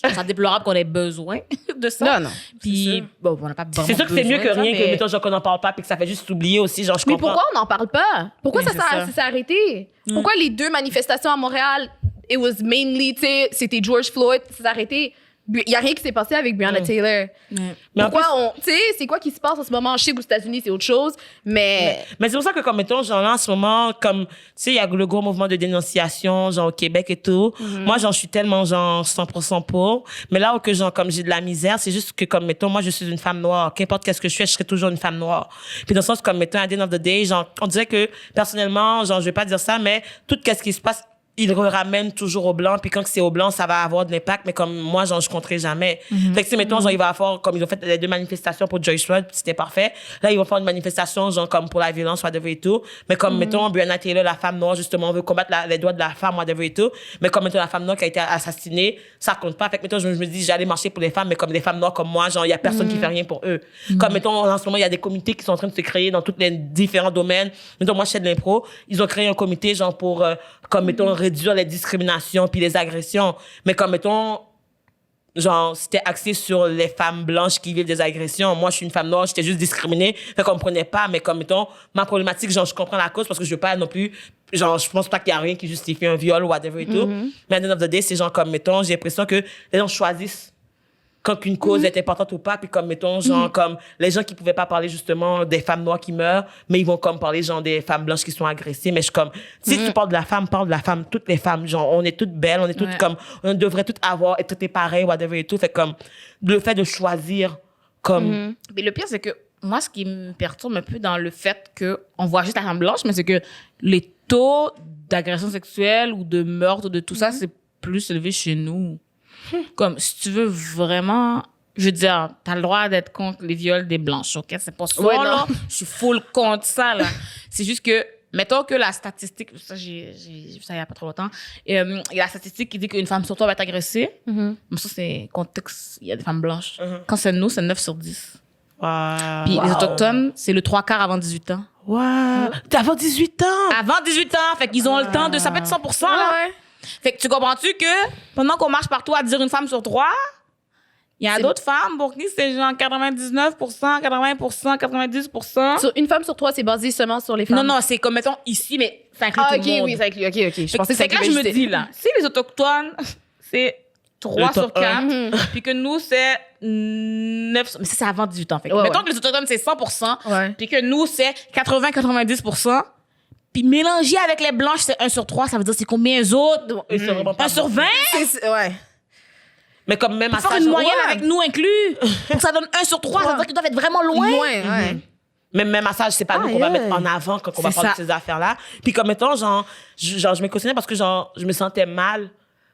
C'est déplorable qu'on ait besoin de ça. Non. Puis, bon, on n'a pas besoin. C'est sûr que c'est mieux que rien que, mettons, genre, qu'on n'en parle pas puis que ça fait juste oublier aussi, genre, je comprends. Mais pourquoi on n'en parle pas? Pourquoi ça s'est arrêté? Pourquoi les 2 manifestations à Montréal, it was mainly, tu sais, c'était George Floyd, ça s'est arrêté? Il n'y a rien qui s'est passé avec Breonna Taylor. Mais pourquoi tu sais, c'est quoi qui se passe en ce moment? Je sais qu'aux États-Unis, c'est autre chose, mais c'est pour ça que, comme, mettons, genre, là, en ce moment, comme, tu sais, il y a le gros mouvement de dénonciation, genre, au Québec et tout. Moi, genre, je suis tellement, genre, 100% pour. Mais là où que, genre, comme j'ai de la misère, c'est juste que, comme, mettons, moi, je suis une femme noire. Qu'importe qu'est-ce que je fais, je serai toujours une femme noire. Puis dans le sens, comme, mettons, à the end of the day, genre, on dirait que, personnellement, genre, je vais pas dire ça, mais tout ce qui se passe, il ramène toujours au blanc, puis quand c'est au blanc, ça va avoir de l'impact, mais comme moi, genre, je compterai jamais. Fait que, si, mettons, genre, il va avoir, comme ils ont fait les 2 manifestations pour George Floyd, c'était parfait. Là, ils vont faire une manifestation, genre, comme pour la violence, whatever et tout. Mais comme, mettons, Breonna Taylor, la femme noire, justement, on veut combattre les droits de la femme, whatever et tout. Mais comme, mettons, la femme noire qui a été assassinée, ça compte pas. Fait que, mettons, je me dis, j'allais marcher pour les femmes, mais comme les femmes noires comme moi, genre, il y a personne qui fait rien pour eux. Comme, mettons, en ce moment, il y a des comités qui sont en train de se créer dans tous les différents domaines. Mettons, moi, je fais de l'impro. Ils ont créé un comité, genre, pour, comme, mettons, réduire les discriminations puis les agressions. Mais comme, mettons, genre, c'était axé sur les femmes blanches qui vivent des agressions. Moi, je suis une femme noire, j'étais juste discriminée. Fait qu'on me prenait pas, mais comme, mettons, ma problématique, genre, je comprends la cause parce que je veux pas non plus, genre, je pense pas qu'il y a rien qui justifie un viol ou whatever et tout. Mais à the end of the day, c'est genre, comme, mettons, j'ai l'impression que les gens choisissent quand une cause est importante ou pas, puis comme, mettons, genre, comme, les gens qui pouvaient pas parler, justement, des femmes noires qui meurent, mais ils vont, comme, parler, genre, des femmes blanches qui sont agressées, mais je suis comme, si tu parles de la femme, parle de la femme, toutes les femmes, genre, on est toutes belles, on est toutes comme, on devrait toutes avoir, être toutes pareilles, whatever et tout, fait comme, le fait de choisir, comme... Mais le pire, c'est que, moi, ce qui me perturbe un peu dans le fait qu'on voit juste la femme blanche, mais c'est que les taux d'agression sexuelle ou de meurtre, de tout ça, c'est plus élevé chez nous. Comme, si tu veux vraiment, je veux dire, t'as le droit d'être contre les viols des blanches, ok? C'est pas ça, là. Je suis full contre ça, là. C'est juste que, mettons que la statistique, ça, j'ai vu ça il y a pas trop longtemps, il y a la statistique qui dit qu'une femme sur 3 va être agressée. Mais ça, c'est contexte, il y a des femmes blanches. Quand c'est nous, c'est 9 sur 10. Wow. Puis les autochtones, c'est le 3/4 avant 18 ans. Wow. T'as avant 18 ans? Avant 18 ans, fait qu'ils ont le temps de, ça peut être 100%, là. Fait que tu comprends-tu que pendant qu'on marche partout à dire une femme sur 3, il y a d'autres femmes pour qui c'est genre 99%, 80%, 90%. Sur une femme sur 3, c'est basé seulement sur les femmes? Non, c'est comme, mettons, ici, mais ça inclut tout le monde. Oui, ça inclut, OK. Je pensais que ça là, je me dis, là, si les autochtones, c'est 3 sur 4, puis que nous, c'est 9 mais ça, c'est avant 18 ans. Fait que mettons que les autochtones, c'est 100%, puis que nous, c'est 80-90%. Puis mélanger avec les blanches, c'est 1 sur 3, ça veut dire c'est combien les autres? 1 sur 20? Ouais. Mais comme même à faire une moyenne avec nous inclus. Pour que ça donne 1 sur 3, ça veut dire qu'ils doivent être vraiment loin. Même à ça, c'est pas nous qu'on va mettre en avant quand on va parler de ces affaires-là. Puis comme, mettons, genre, je me questionnais parce que, genre, je me sentais mal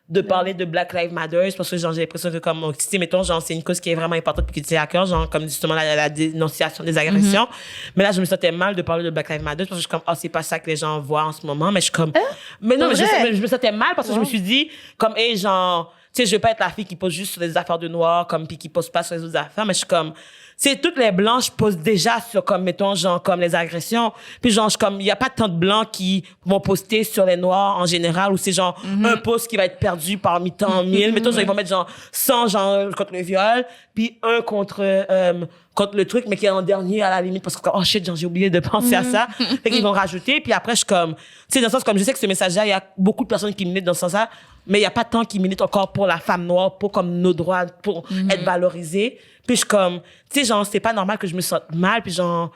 de parler de Black Lives Matter parce que, genre, j'ai l'impression que, comme, tu sais, mettons, genre, c'est une cause qui est vraiment importante puis qui tient à cœur, genre, comme, justement, la dénonciation des agressions. Mais là, je me sentais mal de parler de Black Lives Matter parce que je suis comme, c'est pas ça que les gens voient en ce moment. Mais je suis comme, mais non, mais je me sentais mal parce que je me suis dit, comme, genre, tu sais, je veux pas être la fille qui pose juste sur les affaires de noirs, comme, puis qui pose pas sur les autres affaires, mais je suis comme, c'est toutes les blanches posent déjà sur, comme, mettons, genre, comme les agressions. Puis genre, comme, il y a pas tant de blancs qui vont poster sur les noirs en général, ou c'est genre, un post qui va être perdu parmi tant mille. Mettons, genre, ils vont mettre genre 100, genre, contre le viol, puis un contre le truc, mais qui est en dernier à la limite, parce que, oh shit, genre, j'ai oublié de penser à ça. Fait qu'ils vont rajouter, puis après, je suis comme, tu sais, dans le sens, comme, je sais que ce message-là, il y a beaucoup de personnes qui militent dans ce sens-là, mais il y a pas tant qui militent encore pour la femme noire, pour, comme, nos droits, pour être valorisés. Puis je suis comme, tu sais, genre, c'est pas normal que je me sente mal, puis genre,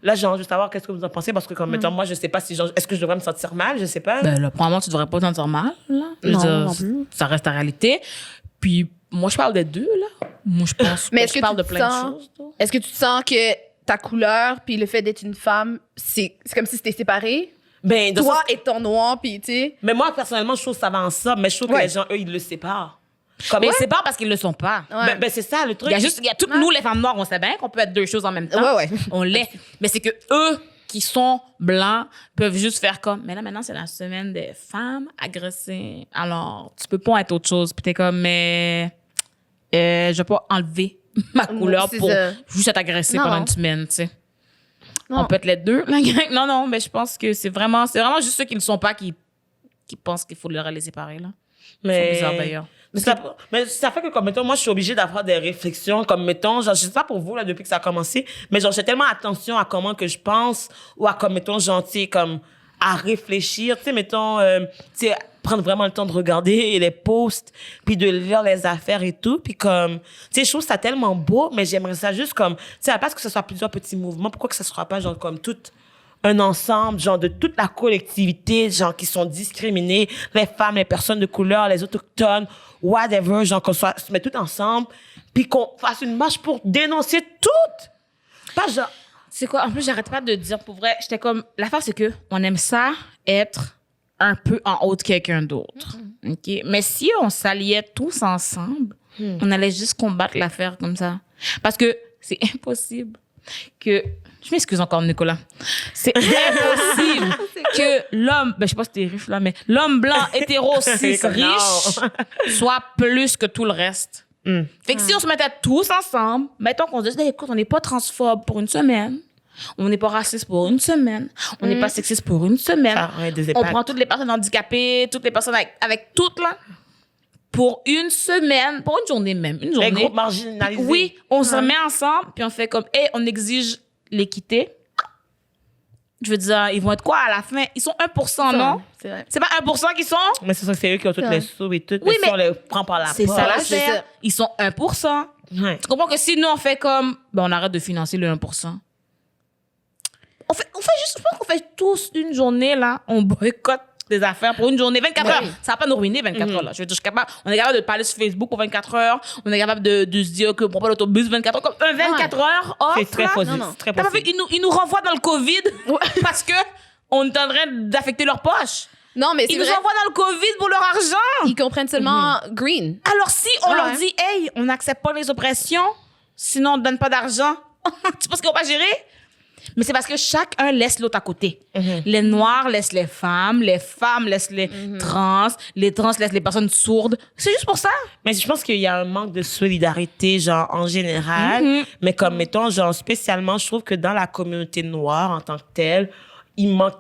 là, genre, juste savoir qu'est-ce que vous en pensez, parce que, comme, mettons, moi, je sais pas si, genre, est-ce que je devrais me sentir mal, je sais pas. Ben, là, probablement, tu devrais pas te sentir mal, là. Non plus. Ça reste ta réalité. Puis, moi, je parle des deux, là. Moi, je pense Mais que je parle de plein de choses. Est-ce que tu te sens que ta couleur puis le fait d'être une femme, c'est comme si c'était séparé? Ben, toi étant noir, puis tu sais. Mais moi, personnellement, je trouve que ça va ensemble, mais je trouve que les gens, eux, ils le séparent. Comme mais c'est pas parce qu'ils le sont pas. Ben, c'est ça, le truc. Il y a toutes nous, les femmes noires, on sait bien qu'on peut être deux choses en même temps. On l'est. Mais c'est que eux, qui sont blancs peuvent juste faire comme, mais là, maintenant, c'est la semaine des femmes agressées. Alors, tu peux pas être autre chose. Puis t'es comme, mais je vais pas enlever ma couleur pour juste être agressée pendant une semaine, tu sais. On peut être les deux, la gang. Non, mais je pense que c'est vraiment juste ceux qui ne le sont pas qui pensent qu'il faut les séparer, là. Mais... C'est bizarre, d'ailleurs. Mais ça fait que, comme, mettons, moi, je suis obligée d'avoir des réflexions, comme, mettons, genre, je sais pas pour vous, là, depuis que ça a commencé, mais genre, j'ai tellement attention à comment que je pense, ou à, comme, mettons, genre, tu sais, comme, à réfléchir, tu sais, mettons, tu sais, prendre vraiment le temps de regarder les posts, puis de lire les affaires et tout, puis comme, tu sais, je trouve ça tellement beau, mais j'aimerais ça juste comme, tu sais, à la place que ce soit plusieurs petits mouvements, pourquoi que ça sera pas, genre, comme, tout un ensemble, genre, de toute la collectivité, genre, qui sont discriminés, les femmes, les personnes de couleur, les autochtones, whatever, genre, qu'on se met tout ensemble, puis qu'on fasse une marche pour dénoncer toutes. Pas genre... C'est quoi? En plus, j'arrête pas de dire, pour vrai, j'étais comme, l'affaire, c'est que on aime ça être un peu en haut de quelqu'un d'autre. OK? Mais si on s'alliait tous ensemble, on allait juste combattre l'affaire comme ça. Parce que c'est impossible que... Je m'excuse encore, Nicolas. C'est impossible que l'homme, je sais pas si t'es riche là, mais l'homme blanc hétéro cis riche soit plus que tout le reste. Fait que si on se mettait tous ensemble, mettons qu'on se dise, écoute, on n'est pas transphobe pour une semaine, on n'est pas raciste pour une semaine, on n'est pas sexiste pour une semaine, on prend toutes les personnes handicapées, toutes les personnes avec toutes là, pour une semaine, pour une journée même, une journée. Les groupes marginalisés. Oui, on se met ensemble, puis on fait comme, on exige l'équité. Je veux dire, ils vont être quoi à la fin? Ils sont 1%, non? C'est vrai. C'est pas 1% qui sont? Mais c'est eux qui ont toutes les sous et tout. Oui, mais si on les prend par la c'est poche. ça l'affaire. Ils sont 1%. Ouais. Tu comprends que si nous, on fait comme, on arrête de financer le 1%. On fait juste, je pense qu'on fait tous une journée, là, on boycotte des affaires pour une journée, 24 heures. Ça va pas nous ruiner 24 heures, là. Je veux dire, on est capable de parler sur Facebook pour 24 heures. On est capable de se dire que pour pas l'autobus 24 heures, comme un 24 heures off. C'est très possible. Très T'as pas vu, possible. ils nous renvoient dans le COVID parce que on est en train d'affecter leur poche. Non, mais c'est Ils nous vrai. envoient dans le COVID pour leur argent. Ils comprennent seulement green. Alors, si on leur dit, hey, on n'accepte pas les oppressions, sinon on ne donne pas d'argent, tu penses qu'ils vont pas gérer? Mais c'est parce que chacun laisse l'autre à côté. Les Noirs laissent les femmes laissent les trans laissent les personnes sourdes. C'est juste pour ça. Mais je pense qu'il y a un manque de solidarité, genre, en général. Mais comme, mettons, genre, spécialement, je trouve que dans la communauté noire, en tant que telle, il manque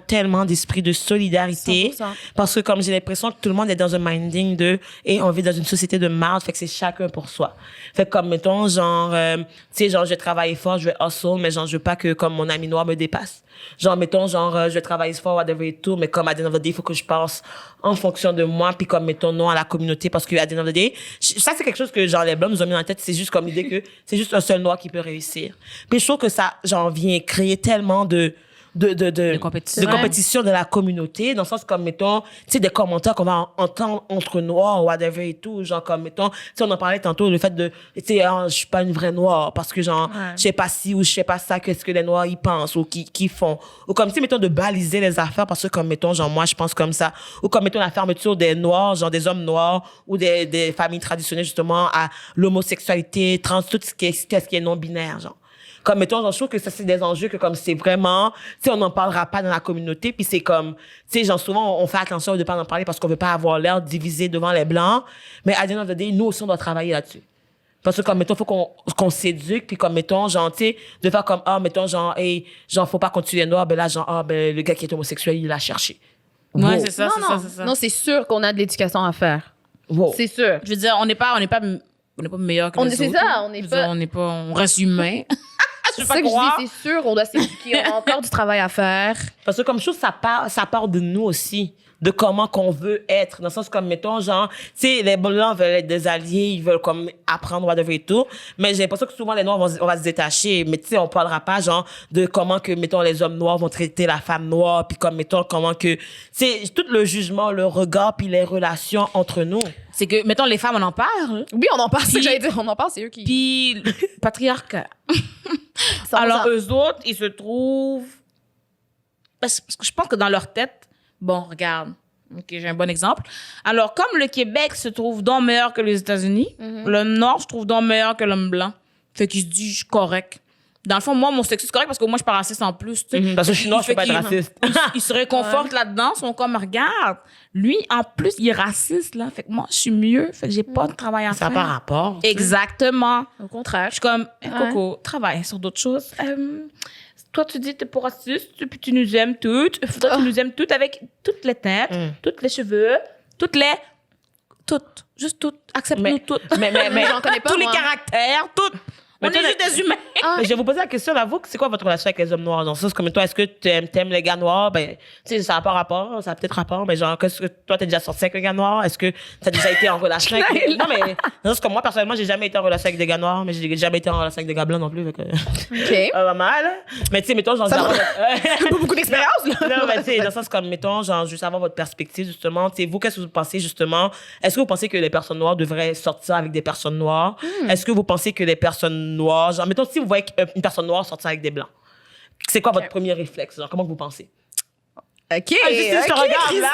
tellement d'esprit de solidarité. 100%. Parce que comme j'ai l'impression que tout le monde est dans un minding et on vit dans une société de marde, fait que c'est chacun pour soi. Fait que comme, mettons, genre, tu sais, genre, je vais travailler fort, je vais hustle, mais genre, je veux pas que, comme, mon ami noir me dépasse. Genre, mettons, genre, je vais travailler fort, whatever et tout, mais comme, à the end of the day, il faut que je pense en fonction de moi, puis comme, mettons, non à la communauté, parce que, à the end of the day, ça, c'est quelque chose que, genre, les Blancs nous ont mis dans la tête, c'est juste comme l'idée que c'est juste un seul noir qui peut réussir. Puis je trouve que ça, genre, vient créer tellement de compétition de la communauté, dans le sens comme, mettons, tu sais, des commentaires qu'on va entendre entre noirs, whatever et tout, genre, comme, mettons, tu sais, on en parlait tantôt, le fait de, tu sais, je suis pas une vraie noire, parce que, genre, je sais pas si ou je sais pas ça, qu'est-ce que les noirs, ils pensent, ou qui font. Ou comme, tu sais, mettons, de baliser les affaires, parce que, comme, mettons, genre, moi, je pense comme ça. Ou comme, mettons, la fermeture des noirs, genre, des hommes noirs, ou des familles traditionnelles, justement, à l'homosexualité, trans, tout ce qui est non-binaire, genre. Comme, mettons, genre, je trouve que ça, c'est des enjeux que, comme, c'est vraiment, tu sais, on n'en parlera pas dans la communauté, puis c'est comme, tu sais, genre, souvent, on fait attention de ne pas en parler parce qu'on veut pas avoir l'air divisé devant les Blancs, mais à the end of the day, nous aussi, on doit travailler là-dessus. Parce que, comme, mettons, faut qu'on s'éduque, puis comme, mettons, genre, tu sais, de faire comme, mettons, genre, hey, genre, faut pas qu'on tue les Noirs, ben là, genre, le gars qui est homosexuel, il l'a cherché. Ouais, c'est ça, c'est ça. Non, c'est sûr qu'on a de l'éducation à faire. Wow. C'est sûr. Je veux dire, on n'est pas meilleur que les autres. C'est ça, on reste humain. C'est ça que je dis, c'est sûr, on doit s'éduquer. On a encore du travail à faire. Parce que comme chose, ça part de nous aussi, de comment qu'on veut être. Dans le sens comme, mettons, genre, tu sais, les Blancs veulent être des alliés, ils veulent comme apprendre, whatever et tout. Mais j'ai l'impression que souvent, les Noirs, on va se détacher. Mais tu sais, on parlera pas, genre, de comment que, mettons, les hommes noirs vont traiter la femme noire, puis comme, mettons, comment que, c'est tout le jugement, le regard, puis les relations entre nous. C'est que, mettons, les femmes, on en parle. Oui, on en parle, c'est ce que j'allais dire. On en parle, c'est eux qui... Puis, patriarcat. Alors, eux autres, ils se trouvent... Parce que je pense que dans leur tête, bon, regarde, OK, j'ai un bon exemple. Alors, comme le Québec se trouve donc meilleur que les États-Unis, le Nord se trouve donc meilleur que l'homme blanc. Fait qu'il se dit, je suis correct. Dans le fond, moi, mon sexisme, c'est correct parce que moi, je suis pas raciste en plus. Parce que je suis noire, je peux pas être raciste. Ils se réconfortent là-dedans, ils sont comme, regarde, lui, en plus, il est raciste, là. Fait que moi, je suis mieux, fait que j'ai pas de travail à faire. Ça n'a pas rapport. Exactement. Au contraire. Je suis comme, Coco, travaille sur d'autres choses. Toi, tu dis que t'es pas raciste, puis tu nous aimes toutes. Toi, tu nous aimes toutes avec toutes les têtes, toutes les cheveux, juste toutes. Accepte-nous toutes. Mais j'en connais pas, tous les moi. caractères, toutes. On est juste des humains. Mais je vais vous poser la question, là, vous, c'est quoi votre relation avec les hommes noirs? Dans le sens, comme toi, est-ce que t'aimes les gars noirs? Ben, tu sais, ça n'a pas rapport, ça a peut-être rapport, mais genre, qu'est-ce que toi, t'es déjà sorti avec les gars noirs? Est-ce que t'as déjà été en relation avec non, mais, non, c'est comme moi, personnellement, j'ai jamais été en relation avec des gars noirs, mais j'ai jamais été en relation avec des gars blancs non plus, donc, OK. pas mal. Mais tu sais, mettons, genre, Ça pas beaucoup d'expérience, là. non, mais tu sais, dans le sens comme, mettons, genre, juste avoir votre perspective, justement. Tu sais, vous, qu'est-ce que vous pensez, justement? Est-ce que vous pensez que les personnes noires devraient sortir avec des personnes noires? Est-ce que vous pensez que les personnes noires, genre, mettons, si vous voyez une personne noire sortir avec des blancs, c'est quoi votre premier réflexe? Genre, comment vous pensez? OK. je te regarde, là.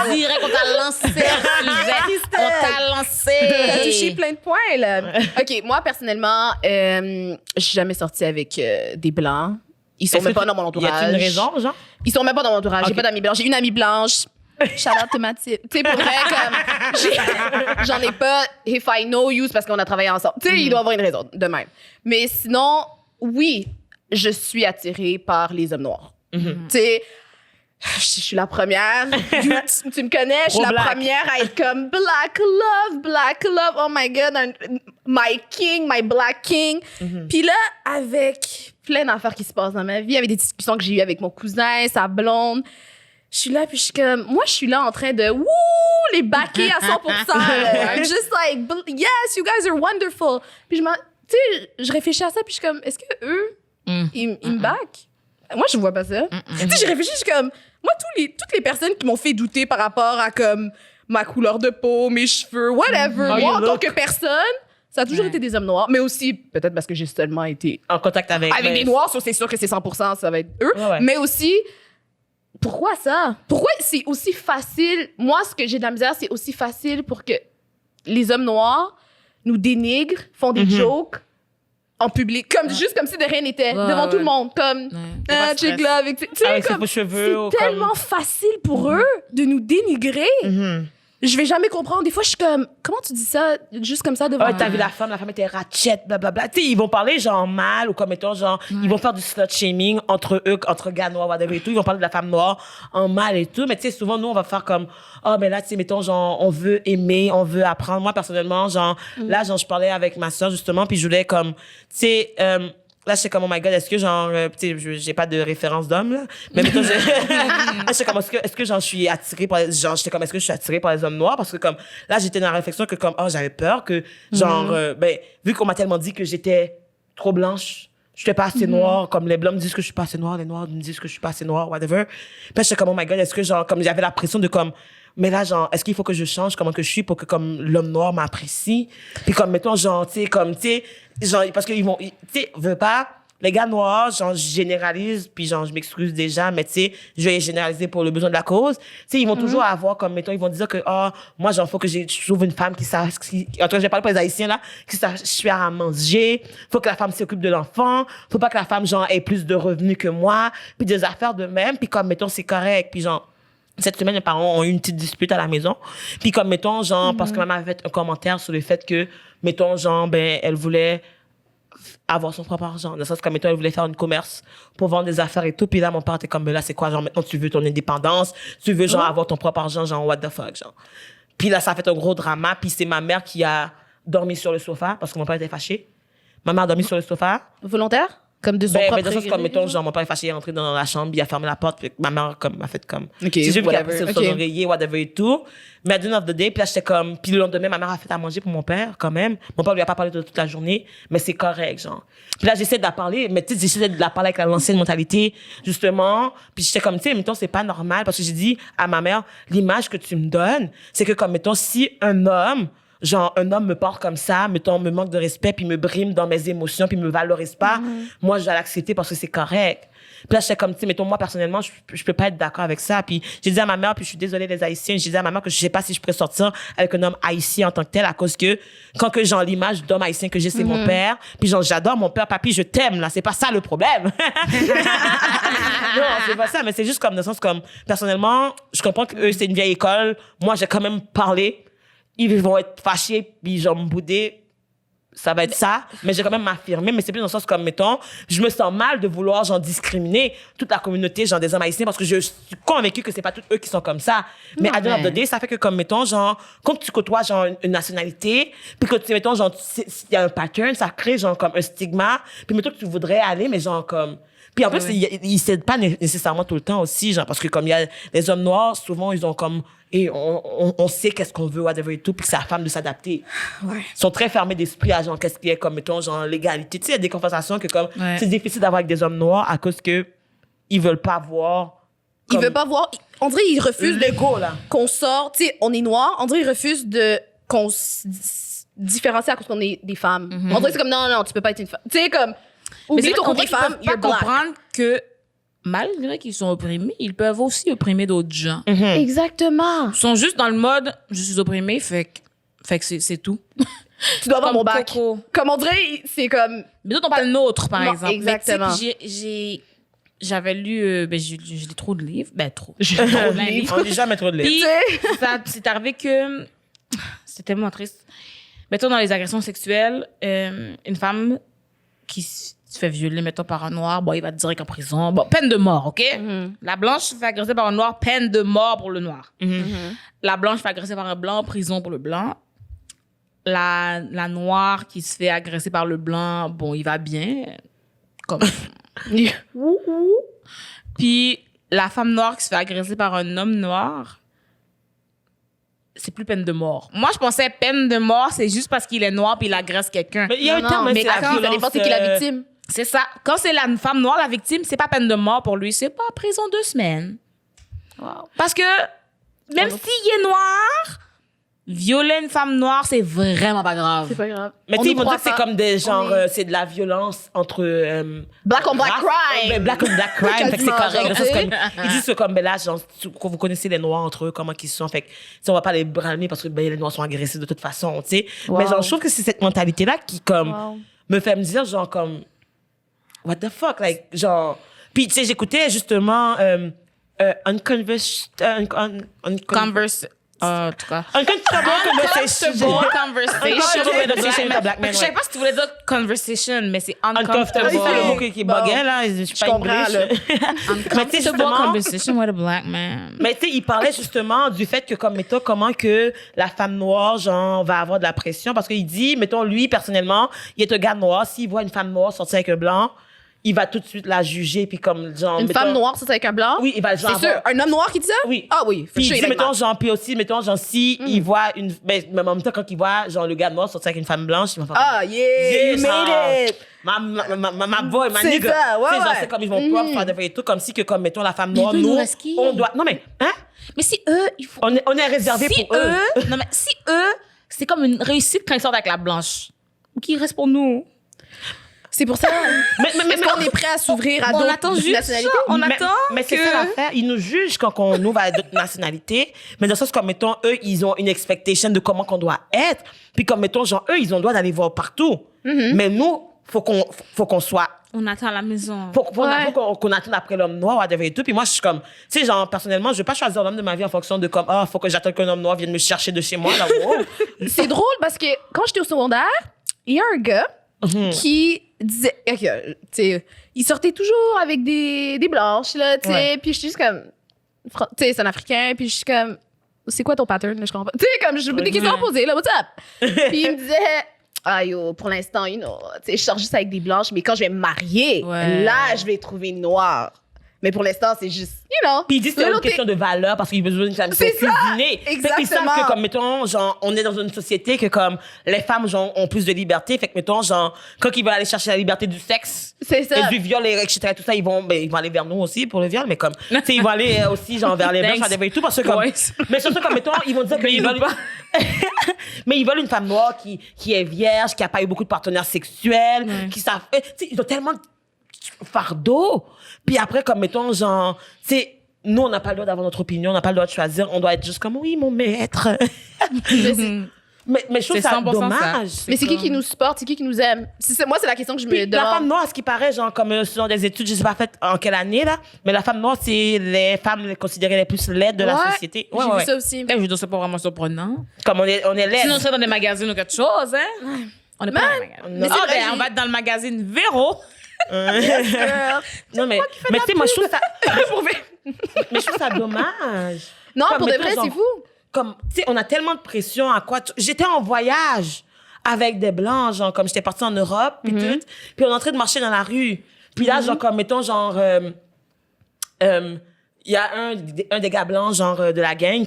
C'est direct qu'on t'a lancé un sujet. On t'a lancé. T'as touché plein de points, là. OK, moi, personnellement, je suis jamais sortie avec des Blancs. Ils sont même pas dans mon entourage. Y a-t-il une raison, genre? Ils sont même pas dans mon entourage. Okay. J'ai pas d'amis blancs. J'ai une amie blanche. Shout out to Mathilde. Tu sais, pour vrai, comme, j'en ai pas. If I know you, c'est parce qu'on a travaillé ensemble. Tu sais, il doit y avoir une raison de même. Mais sinon, oui, je suis attirée par les hommes noirs. Tu sais, je suis la première. Tu me connais, je suis la première à être comme Black Love. Oh my God, my king, my Black King. Puis là, avec plein d'affaires qui se passent dans ma vie, avec des discussions que j'ai eues avec mon cousin, sa blonde, je suis là, puis je suis comme, moi, je suis là en train de, les backer à 100%. I'm just like, yes, you guys are wonderful. Puis tu sais, je réfléchis à ça, puis je suis comme, est-ce que eux, ils me back? Moi, je vois pas ça. Tu sais, j'ai réfléchi, je suis comme, moi, toutes les personnes qui m'ont fait douter par rapport à, comme, ma couleur de peau, mes cheveux, whatever, moi, en tant que personne, ça a toujours été des hommes noirs, mais aussi, peut-être parce que j'ai seulement été en contact avec des noirs, c'est sûr que c'est 100%, ça va être eux. Ouais. Mais aussi, pourquoi ça? Pourquoi c'est aussi facile? Moi, ce que j'ai de la misère, c'est aussi facile pour que les hommes noirs nous dénigrent, font des jokes en public, juste comme si de rien n'était, devant tout le monde, comme check là avec ses beaux cheveux. C'est tellement facile pour eux de nous dénigrer. Je vais jamais comprendre. Des fois, je suis comme, comment tu dis ça juste comme ça devant Ouais, t'as vu la femme était ratchet, blablabla. Tu sais, ils vont parler genre mal ou comme étant genre, ils vont faire du slut shaming entre eux, entre gars noirs, whatever et tout. Ils vont parler de la femme noire en mal et tout. Mais tu sais, souvent, nous, on va faire comme, mais là, tu sais, mettons, genre, on veut aimer, on veut apprendre. Moi, personnellement, genre, là, genre, je parlais avec ma soeur, justement, puis je voulais comme, tu sais, là, je sais comme, oh my God, est-ce que genre, tu sais, j'ai pas de référence d'homme, là. Mais mettons, là, je sais comme, est-ce que j'en suis attirée par j'étais comme, est-ce que je suis attirée par les hommes noirs? Parce que comme, là, j'étais dans la réflexion que comme, j'avais peur que, genre, vu qu'on m'a tellement dit que j'étais trop blanche, j'étais pas assez noire, comme les blancs me disent que je suis pas assez noire, les noirs me disent que je suis pas assez noire, whatever. Puis j'étais comme, oh my God, est-ce que genre, comme j'avais la pression de comme, mais là, genre, est-ce qu'il faut que je change comment que je suis pour que, comme, l'homme noir m'apprécie? Puis comme, mettons, genre, tu sais, comme, tu sais, genre, parce qu'ils vont, tu sais, veux pas, les gars noirs, genre, je généralise, puis genre, je m'excuse déjà, mais tu sais, je vais généraliser pour le besoin de la cause. Tu sais, ils vont toujours avoir, comme, mettons, ils vont dire que, moi, genre, faut que je trouve une femme en tout cas, j'ai parlé pour les Haïtiens, là, qui sache faire à manger, faut que la femme s'occupe de l'enfant, faut pas que la femme, genre, ait plus de revenus que moi, puis des affaires de même, puis comme, mettons, c'est correct, puis genre, cette semaine, mes parents ont eu une petite dispute à la maison. Puis comme, mettons, genre, parce que maman avait fait un commentaire sur le fait que, mettons, genre, elle voulait avoir son propre argent. Dans le sens, comme, mettons, elle voulait faire un commerce pour vendre des affaires et tout. Puis là, mon père était comme, là, c'est quoi, genre, maintenant, tu veux ton indépendance, tu veux, genre, avoir ton propre argent, genre, what the fuck, genre. Puis là, ça a fait un gros drama. Puis c'est ma mère qui a dormi sur le sofa parce que mon père était fâché. Ma mère a dormi sur le sofa. Volontaire? Comme de son propre dans le sens, comme, mettons, genre, mon père est fâché, il est entré dans la chambre, il a fermé la porte, puis ma mère, comme, m'a fait comme. Okay, c'est juste qu'il a whatever. poussé son oreiller, whatever et tout. Mais à the end of the day, puis là, j'étais comme, puis le lendemain, ma mère a fait à manger pour mon père, quand même. Mon père lui a pas parlé toute la journée, mais c'est correct, genre. Puis là, j'essaie de la parler, mais tu sais, j'essaie de la parler avec l'ancienne mentalité, justement. Puis j'étais comme, tu sais, mettons, c'est pas normal, parce que j'ai dit à ma mère, l'image que tu me donnes, c'est que, comme, mettons, si un homme genre, un homme me parle comme ça, mettons, me manque de respect, puis me brime dans mes émotions, puis me valorise pas, moi, je vais l'accepter parce que c'est correct. Puis là, j'étais comme, tu sais, mettons, moi, personnellement, je peux pas être d'accord avec ça. Puis j'ai dit à ma mère, puis je suis désolée des Haïtiens, j'ai dit à ma mère que je sais pas si je pourrais sortir avec un homme haïtien en tant que tel, à cause que, quand que genre, l'image d'homme haïtien que j'ai, c'est mon père. Puis genre, j'adore mon père, papi, je t'aime, là. C'est pas ça le problème. Non, c'est pas ça, mais c'est juste comme, dans le sens comme, personnellement, je comprends que eux, c'est une vieille école. Moi, j'ai quand même parlé. Ils vont être fâchés, puis genre, me bouder. Ça va être ça, mais j'ai quand même m'affirmer, mais c'est plus dans le sens comme, mettons, je me sens mal de vouloir, genre, discriminer toute la communauté, genre, des hommes haïtiens, parce que je suis convaincue que c'est pas tous eux qui sont comme ça. Mais à the end of the day, ça fait que, comme, mettons, genre, quand tu côtoies, genre, une nationalité, puis que tu, mettons, genre, il y a un pattern, ça crée, genre, comme un stigma, puis mettons que tu voudrais aller, mais genre, comme... Puis en plus, ils s'aident pas nécessairement tout le temps aussi, genre, parce que comme il y a les hommes noirs, souvent, ils ont comme, et on sait qu'est-ce qu'on veut, whatever et tout, puis c'est à la femme de s'adapter. Ouais. Ils sont très fermés d'esprit à genre, qu'est-ce qui est comme, mettons, genre, l'égalité. Tu sais, il y a des conversations que comme, c'est difficile d'avoir avec des hommes noirs à cause que ils veulent pas voir. Ils veulent pas voir, on dirait qu'ils refusent l'ego, là. Qu'on sort, tu sais, on est noirs, on dirait qu'ils refusent qu'on se différencie à cause qu'on est des femmes. On dirait que c'est comme, non, tu peux pas être une femme. Tu sais, comme, oublie ton côté femme, ils peuvent pas comprendre que malgré qu'ils sont opprimés, ils peuvent aussi opprimer d'autres gens. Exactement. Ils sont juste dans le mode je suis opprimé, fait que c'est tout. Tu dois avoir mon bac. Coco. Comme on dirait, c'est comme. Mais d'autres, on parle nôtre, par exemple. Exactement. J'avais lu, j'ai lu trop de livres. Ben, trop. J'ai trop de livres. On lit jamais trop de livres. Puis, c'est arrivé que. C'était tellement triste. Mettons, dans les agressions sexuelles, une femme qui se fait violer, mettons, par un noir, bon, il va direct en prison. Bon, peine de mort, OK? La blanche se fait agresser par un noir, peine de mort pour le noir. La blanche se fait agresser par un blanc, prison pour le blanc. La noire qui se fait agresser par le blanc, bon, il va bien. Comme. Puis, la femme noire qui se fait agresser par un homme noir, c'est plus peine de mort. Moi, je pensais peine de mort, c'est juste parce qu'il est noir puis il agresse quelqu'un. Mais il y a un terme, mais ça dépend c'est qui la victime. C'est ça. Quand c'est la femme noire, la victime, c'est pas peine de mort pour lui. C'est pas prison 2 semaines. Wow. Parce que même s'il est noir, violer une femme noire, c'est vraiment pas grave. C'est pas grave. Mais tu sais, ils vont dire que c'est comme des genre, c'est de la violence entre. Black on black crime! Black on black crime, fait que c'est correct. Genre, Comme, ils disent que comme, ben là, genre, quand vous connaissez les noirs entre eux, comment qu'ils sont, fait que, on va pas les bramer parce que ben, les noirs sont agressés de toute façon, tu sais. Wow. Mais genre, je trouve que c'est cette mentalité-là qui, comme, me fait me dire, genre, comme, what the fuck, like, genre. Puis, tu sais, j'écoutais justement, En tout cas. Uncomfortable conversation. Je sais pas si tu voulais dire conversation, mais c'est uncomfortable. C'est le mot qui buguait, là. Je suis pas English. Uncomfortable conversation with a black man. Mais tu sais, il parlait justement du fait que, comme, mettons, comment que la femme noire, genre, va avoir de la pression. Parce qu'il dit, mettons, lui, personnellement, il est un gars noir. S'il voit une femme noire sortir avec un blanc, il va tout de suite la juger, puis comme, genre... Une femme noire, ça, c'est avec un blanc? Oui, il va genre... C'est sûr. Un homme noir qui dit ça? Oui. Ah oui. Puis il dit, mettons, genre, puis aussi, mettons, genre, si il voit une... Ben, en même temps, quand il voit, genre, le gars noir sortir avec une femme blanche, il va faire... Ah, yeah, you made it! Ma boy, ma c'est nigga. Ça, ouais, genre, c'est comme ils vont pas faire des vrais trucs, comme si que, comme, mettons, la femme noire, nous, on doit... Non, mais, hein? Mais si eux, il faut... On est réservé si pour eux. Non, mais si eux, c'est comme une réussite quand ils sortent avec la blanche. Ou qui reste pour nous? C'est pour ça. Est-ce qu'on est prêt à s'ouvrir à d'autres nationalités? Mais c'est ça l'affaire. Ils nous jugent quand on ouvre à d'autres nationalités. Mais dans le sens comme, mettons, eux, ils ont une expectation de comment qu'on doit être. Puis comme, mettons, genre, eux, ils ont le droit d'aller voir partout. Mais nous, faut qu'on soit... On attend à la maison. Faut qu'on attende après l'homme noir, whatever et tout. Puis moi, je suis comme... Tu sais, genre, personnellement, je vais pas choisir l'homme de ma vie en fonction de comme... faut que j'attende qu'un homme noir vienne me chercher de chez moi. Là, wow. C'est drôle parce que quand j'étais au secondaire, il y a un gars qui disait, il sortait toujours avec des blanches, là, tu sais, puis je suis juste comme, tu sais, c'est un Africain, puis je suis comme, c'est quoi ton pattern, là, je comprends pas. Tu sais, comme, j'ai des questions à poser, là, what's up? Puis il me disait, yo, pour l'instant, tu sais, je sors juste avec des blanches, mais quand je vais me marier, là, je vais trouver une noire. Mais pour l'instant, c'est juste, Puis ils disent que c'est une question de valeur parce qu'ils ont besoin d'une femme cuisinée. Exactement. Ils savent que, comme, mettons, genre, on est dans une société que, comme, les femmes, genre, ont plus de liberté. Fait que, mettons, genre, quand ils veulent aller chercher la liberté du sexe, c'est ça. Et du viol, etc., tout ça, ils vont aller vers nous aussi pour le viol, mais comme, tu sais, ils vont aller aussi, genre, vers les blanches, et tout, parce que, comme, mais surtout, comme, mettons, ils vont dire qu'ils veulent pas. Mais ils veulent une femme noire qui est vierge, qui a pas eu beaucoup de partenaires sexuels, qui savent, tu sais, ils ont tellement de fardeau. Puis après, comme mettons, genre, tu sais, nous, on n'a pas le droit d'avoir notre opinion, on n'a pas le droit de choisir, on doit être juste comme, oui, mon maître. mais je trouve ça dommage. Mais c'est qui nous supporte, c'est qui nous aime? Moi, c'est la question que je me demande. La femme noire, à ce qui paraît, genre, comme selon des études, je sais pas faites en quelle année, là, mais la femme noire, c'est les femmes considérées les plus laides de la société. J'ai vu ça aussi. Je veux dire, c'est pas vraiment surprenant. Comme on est laides. Sinon, on serait dans des magazines ou quelque chose, hein? On est pas dans les magazines. On va être dans le magazine Véro. Non, mais tu sais, moi, je trouve ça... mais je trouve ça dommage. Non, comme pour de vrai, c'est fou. Comme, tu sais, on a tellement de pression à quoi... J'étais en voyage avec des Blancs, genre, comme j'étais partie en Europe, puis tout. Puis on est en train de marcher dans la rue. Puis là, genre, comme, mettons, genre... il y a un des gars blancs, genre, de la gang,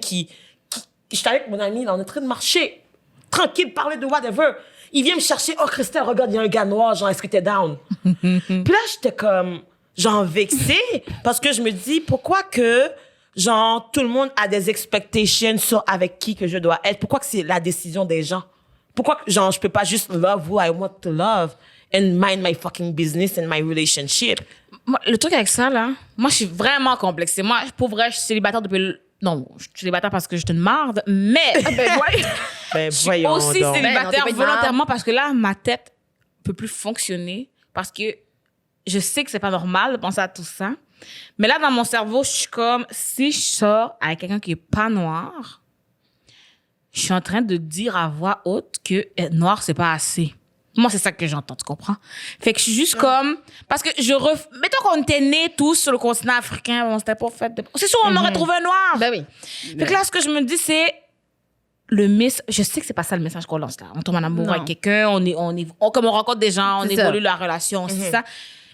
j'étais avec mon ami, là, on est en train de marcher. Tranquille, parler de whatever. Il vient me chercher. Oh, Christelle, regarde, il y a un gars noir, genre, est-ce que t'es down? Puis là, j'étais comme, genre, vexée, parce que je me dis, pourquoi que, genre, tout le monde a des expectations sur avec qui que je dois être? Pourquoi que c'est la décision des gens? Pourquoi que, genre, je peux pas juste love who I want to love and mind my fucking business and my relationship? Moi, le truc avec ça, là, moi, je suis vraiment complexée. Moi, pour vrai, je suis célibataire depuis... Non, je suis célibataire parce que je suis une marde, mais... Ben, je suis aussi célibataire volontairement parce que là, ma tête peut plus fonctionner parce que je sais que c'est pas normal de penser à tout ça. Mais là, dans mon cerveau, je suis comme, si je sors avec quelqu'un qui est pas noir, je suis en train de dire à voix haute que être noir, c'est pas assez. Moi, c'est ça que j'entends, tu comprends? Fait que je suis juste comme... Parce que mettons qu'on était nés tous sur le continent africain, on s'était pas fait... C'est sûr, on aurait trouvé un noir. Ben oui. Fait que là, ce que je me dis, c'est... Je sais que c'est pas ça le message qu'on lance là. On tombe en amour avec quelqu'un, comme on rencontre des gens, on évolue la relation, c'est ça.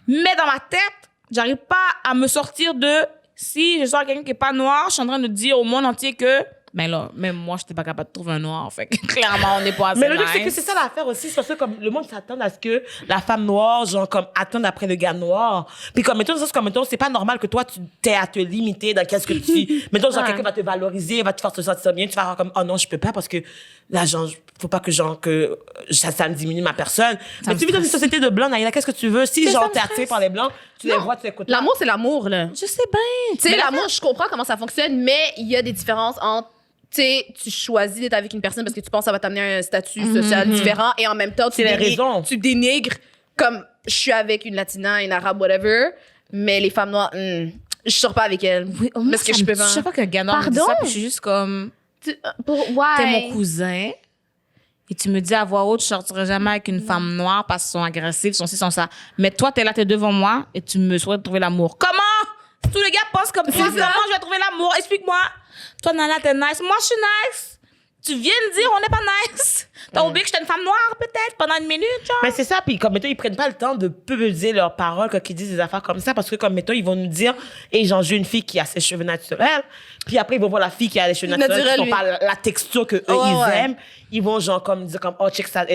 Mais dans ma tête, j'arrive pas à me sortir de... Si je sors avec quelqu'un qui est pas noir, je suis en train de dire au monde entier que... Ben là, même moi, je n'étais pas capable de trouver un noir. Fait que clairement, on n'est pas assez Mais le truc, nice. c'est que c'est ça l'affaire aussi. C'est parce que comme le monde s'attend à ce que la femme noire, genre, comme, attende après le gars noir. Puis comme, mettons, c'est pas normal que toi, tu t'aies à te limiter dans qu'est-ce que tu... mettons, genre, quelqu'un va te valoriser, va te faire te sentir bien, tu vas avoir comme, oh non, je peux pas parce que là, genre, faut pas que, genre, que ça me diminue ma personne. Mais tu vis dans une société de blancs, Naïla, qu'est-ce que tu veux? Si, genre, t'es attiré par les blancs, tu les vois, tu écoutes. L'amour, c'est l'amour, là. Je sais bien. Tu sais, l'amour, je comprends comment ça fonctionne, mais il y a des différences entre tu choisis d'être avec une personne parce que tu penses que ça va t'amener à un statut social différent et en même temps, tu dénigres comme je suis avec une Latina, une Arabe, whatever, mais les femmes noires, je sors pas avec elles. Oui, parce que je peux pas. Je sais pas qu'un gars noir me dit ça, puis je suis juste comme... T'es mon cousin et tu me dis à voix haute, je sortirai jamais avec une femme noire parce qu'ils sont agressifs, sont ci, sont ça. Mais toi, t'es là, t'es devant moi et tu me souhaites trouver l'amour. Comment? Tous les gars pensent comme ça. Comment je vais trouver l'amour? Explique-moi. Toi, Nana, t'es nice. Moi, je suis nice. Tu viens de dire, on n'est pas nice. T'as oublié que j'étais une femme noire, peut-être, pendant une minute, genre. Mais c'est ça, puis comme, mettons, ils prennent pas le temps de peser leurs paroles quand ils disent des affaires comme ça, parce que, comme, mettons, ils vont nous dire, hey, genre, j'ai une fille qui a ses cheveux naturels, puis après, ils vont voir la fille qui a les cheveux naturels, qui sont pas la texture que eux, ils aiment. Ils vont, genre, comme, dire, comme, oh, check ça,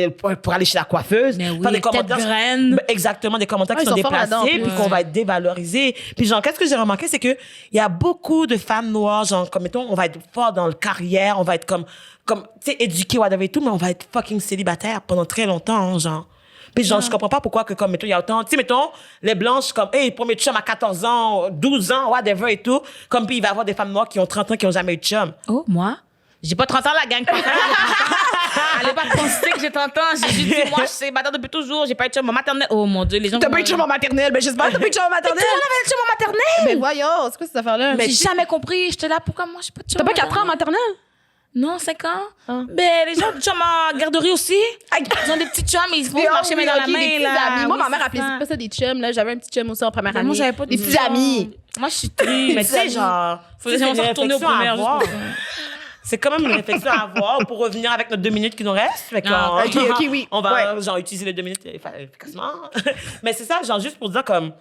pour aller chez la coiffeuse. Mais oui, faire des commentaires. Exactement, des commentaires qui sont déplacés, puis qu'on va être dévalorisés. Puis, genre, qu'est-ce que j'ai remarqué, c'est que il y a beaucoup de femmes noires, genre, comme, mettons, on va être fort dans le carrière, on va être comme, tu sais, éduqué, whatever et tout, mais on va être fucking célibataire pendant très longtemps, genre. Puis genre, je comprends pas pourquoi que, comme, mettons, il y a autant, tu sais, mettons, les blanches, comme, hey, premier chum à 14 ans, 12 ans, whatever et tout, comme, puis il va y avoir des femmes noires qui ont 30 ans, qui ont jamais eu de chum. Oh, moi? J'ai pas 30 ans, la gang. Allez pas penser que j'ai 30 ans. J'ai juste dit, moi, je suis célibataire depuis toujours. J'ai pas eu de chum en maternelle. Oh mon Dieu, les gens. T'as pas eu de chum en maternelle? Ben, j'espère que t'as pas eu de chum en maternelle. Mais tout le monde avait de chum en maternelle. Mais voyons, c'est quoi cette affaire-là? Mais j'ai jamais compris. J'étais là, pourquoi moi, j'ai pas de chum? T'as pas 4 ans en maternelle? Non, 5 ans. Ben, les gens ont des chums en garderie aussi. Ils ont des petits chums, ils vont marcher main dans la main, là. Moi, ma mère appelait pas ça des chums, là. J'avais un petit chum aussi en première année. Moi, j'avais pas des petits amis. Moi, je suis triste. Mais tu sais, genre, faudrait vraiment retourner au primaire. C'est quand même une réflexion à avoir pour revenir avec notre 2 minutes qui nous restent. Fait OK, oui. On va, genre, utiliser les 2 minutes efficacement. Mais c'est ça, genre, juste pour dire comme,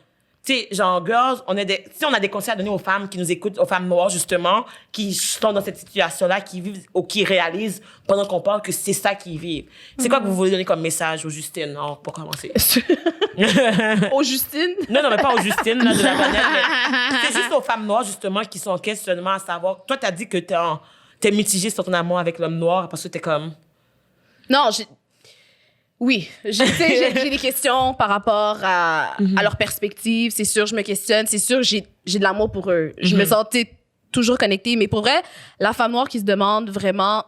tu sais, genre, girls, on a des conseils à donner aux femmes qui nous écoutent, aux femmes noires, justement, qui sont dans cette situation-là, qui vivent ou qui réalisent pendant qu'on parle que c'est ça qu'ils vivent. C'est quoi que vous voulez donner comme message aux Justines, non, pour commencer? Aux Justines? Non, mais pas aux Justines, là, de la manière. C'est juste aux femmes noires, justement, qui sont en questionnement à savoir. Toi, t'as dit que t'es mitigée sur ton amour avec l'homme noir parce que t'es comme, Non, oui, j'ai des questions par rapport à leur perspective. C'est sûr, je me questionne. C'est sûr, j'ai de l'amour pour eux. Je me sentais toujours connectée. Mais pour vrai, la femme noire qui se demande vraiment,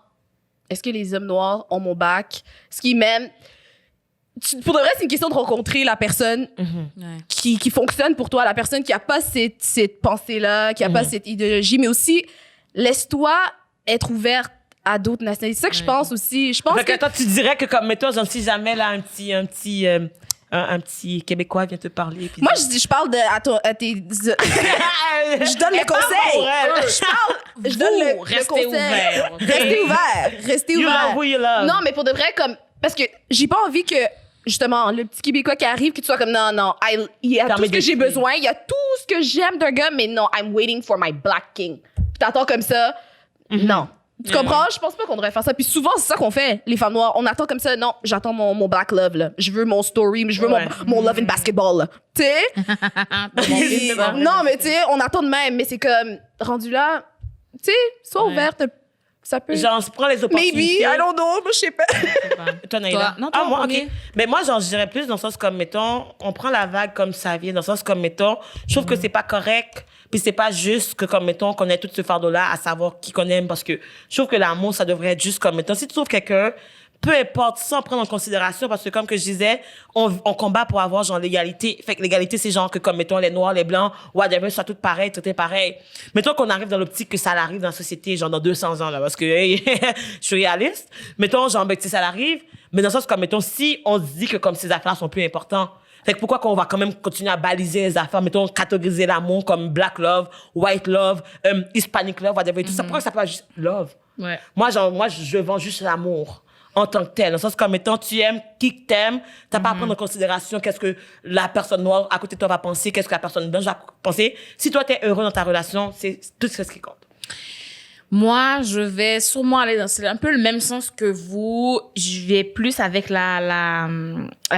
est-ce que les hommes noirs ont mon bac? Est-ce qu'ils m'aiment? Pour de vrai, c'est une question de rencontrer la personne qui fonctionne pour toi, la personne qui a pas cette pensée-là, qui a pas cette idéologie, mais aussi, laisse-toi être ouverte à d'autres nationalités. C'est ça que je pense aussi. Je pense que toi, tu dirais que comme mettons, genre, si jamais là un petit Québécois vient te parler. Puis moi, je parle à tes. Je donne le conseil. Je donne le conseil. Ouvert. Restez ouvert. Love who you love. Non, mais pour de vrai, comme. Parce que j'ai pas envie que, justement, le petit Québécois qui arrive, que tu sois comme, non, il y a tout ce que j'ai besoin, il y a tout ce que j'aime d'un gars, mais non, I'm waiting for my black king. Puis t'attends comme ça. Non. Tu comprends? Je pense pas qu'on devrait faire ça. Puis souvent, c'est ça qu'on fait, les femmes noires. On attend comme ça. Non, j'attends mon black love, là. Je veux mon story, je veux mon love in basketball, là. Tu sais? Non, mais tu sais, on attend de même. Mais c'est comme, rendu là, tu sais, sois ouverte. Ça peut... Genre, prends les opportunités. Maybe, I don't know, moi, je sais pas. Toi, Naïla? Non, toi, moi, OK. Mais moi, genre, je dirais plus dans le sens comme, mettons, on prend la vague comme ça vient, dans le sens comme, mettons, je trouve que c'est pas correct, puis c'est pas juste que, comme, mettons, qu'on ait tout ce fardeau-là à savoir qui qu'on aime, parce que je trouve que l'amour, ça devrait être juste comme, mettons, si tu trouves quelqu'un, peu importe, sans prendre en considération, parce que comme que je disais, on combat pour avoir genre l'égalité. Fait que l'égalité, c'est genre que comme, mettons, les noirs, les blancs, whatever, soient toutes pareilles, tout est pareil. Mettons qu'on arrive dans l'optique que ça arrive dans la société, genre dans 200 ans, là, parce que, hey, je suis réaliste. Mettons, genre, ben, tu sais, ça arrive, mais dans le sens comme, mettons, si on se dit que comme ces affaires sont plus importantes, fait que pourquoi qu'on va quand même continuer à baliser les affaires, mettons, catégoriser l'amour comme black love, white love, hispanic love, whatever, tout ça, pourquoi ça peut pas juste love? Ouais. Moi, je vends juste l'amour en tant que tel. Dans le sens comme étant, tu aimes qui t'aime, t'as pas à prendre en considération qu'est-ce que la personne noire à côté de toi va penser, qu'est-ce que la personne blanche va penser. Si toi, t'es heureux dans ta relation, c'est tout ce qui compte. Moi, je vais sûrement aller dans c'est un peu le même sens que vous. Je vais plus avec la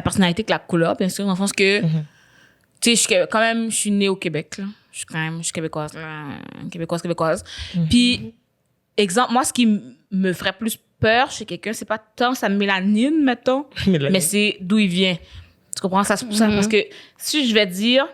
personnalité que la couleur, bien sûr, dans le sens que, tu sais, je suis née au Québec, là. Je suis québécoise, là. Québécoise. Puis, exemple, moi, ce qui me ferait plus peur chez quelqu'un, c'est pas tant sa mélanine, mettons, mais c'est d'où il vient. Tu comprends? Ça, ça parce que si je vais dire,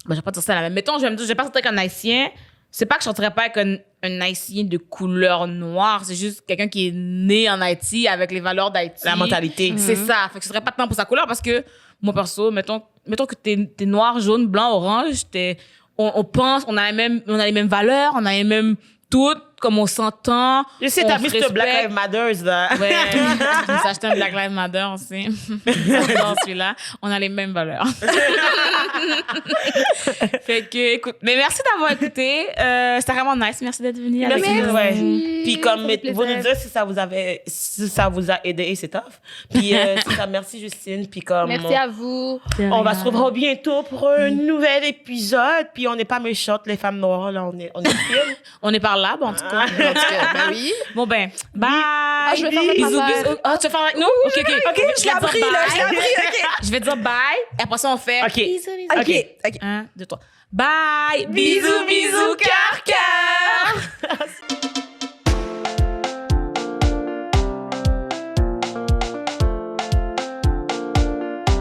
ben, je vais pas dire ça la même. Mettons, je vais pas sortir avec un Haïtien, c'est pas que je sortirais pas avec un Haïtien de couleur noire, c'est juste quelqu'un qui est né en Haïti avec les valeurs d'Haïti. La mentalité. C'est ça. Fait que je serais pas tant pour sa couleur parce que, moi, perso, mettons que t'es noir, jaune, blanc, orange, on pense, on a les mêmes valeurs, on a les mêmes tout, comme on s'entend. Je sais, t'as mis ce Black Lives Matter, là. Ouais, je me suis acheté un Black Lives Matter aussi. Dans celui-là, on a les mêmes valeurs. Fait que, écoute, mais merci d'avoir écouté. C'était vraiment nice. Merci d'être venu. Merci. Ouais. Puis comme vous nous direz si ça vous a aidé et c'est tough. Puis c'est ça, merci Justine. Puis comme Merci à vous. On va se retrouver bientôt pour un nouvel épisode. Puis on n'est pas méchantes les femmes noires là, on est fines. On est par là, bon, en tout cas. Ben oui. Bon ben, bye. Je vais faire le bisous, travail. bisous. Ah, tu vas faire avec nous? OK. Je l'ai appris, là. Je l'ai appris, OK. Je vais dire bye. Et après ça, on fait OK. bisous. OK. 1, 2, 3. Bye. Bisous, bisous,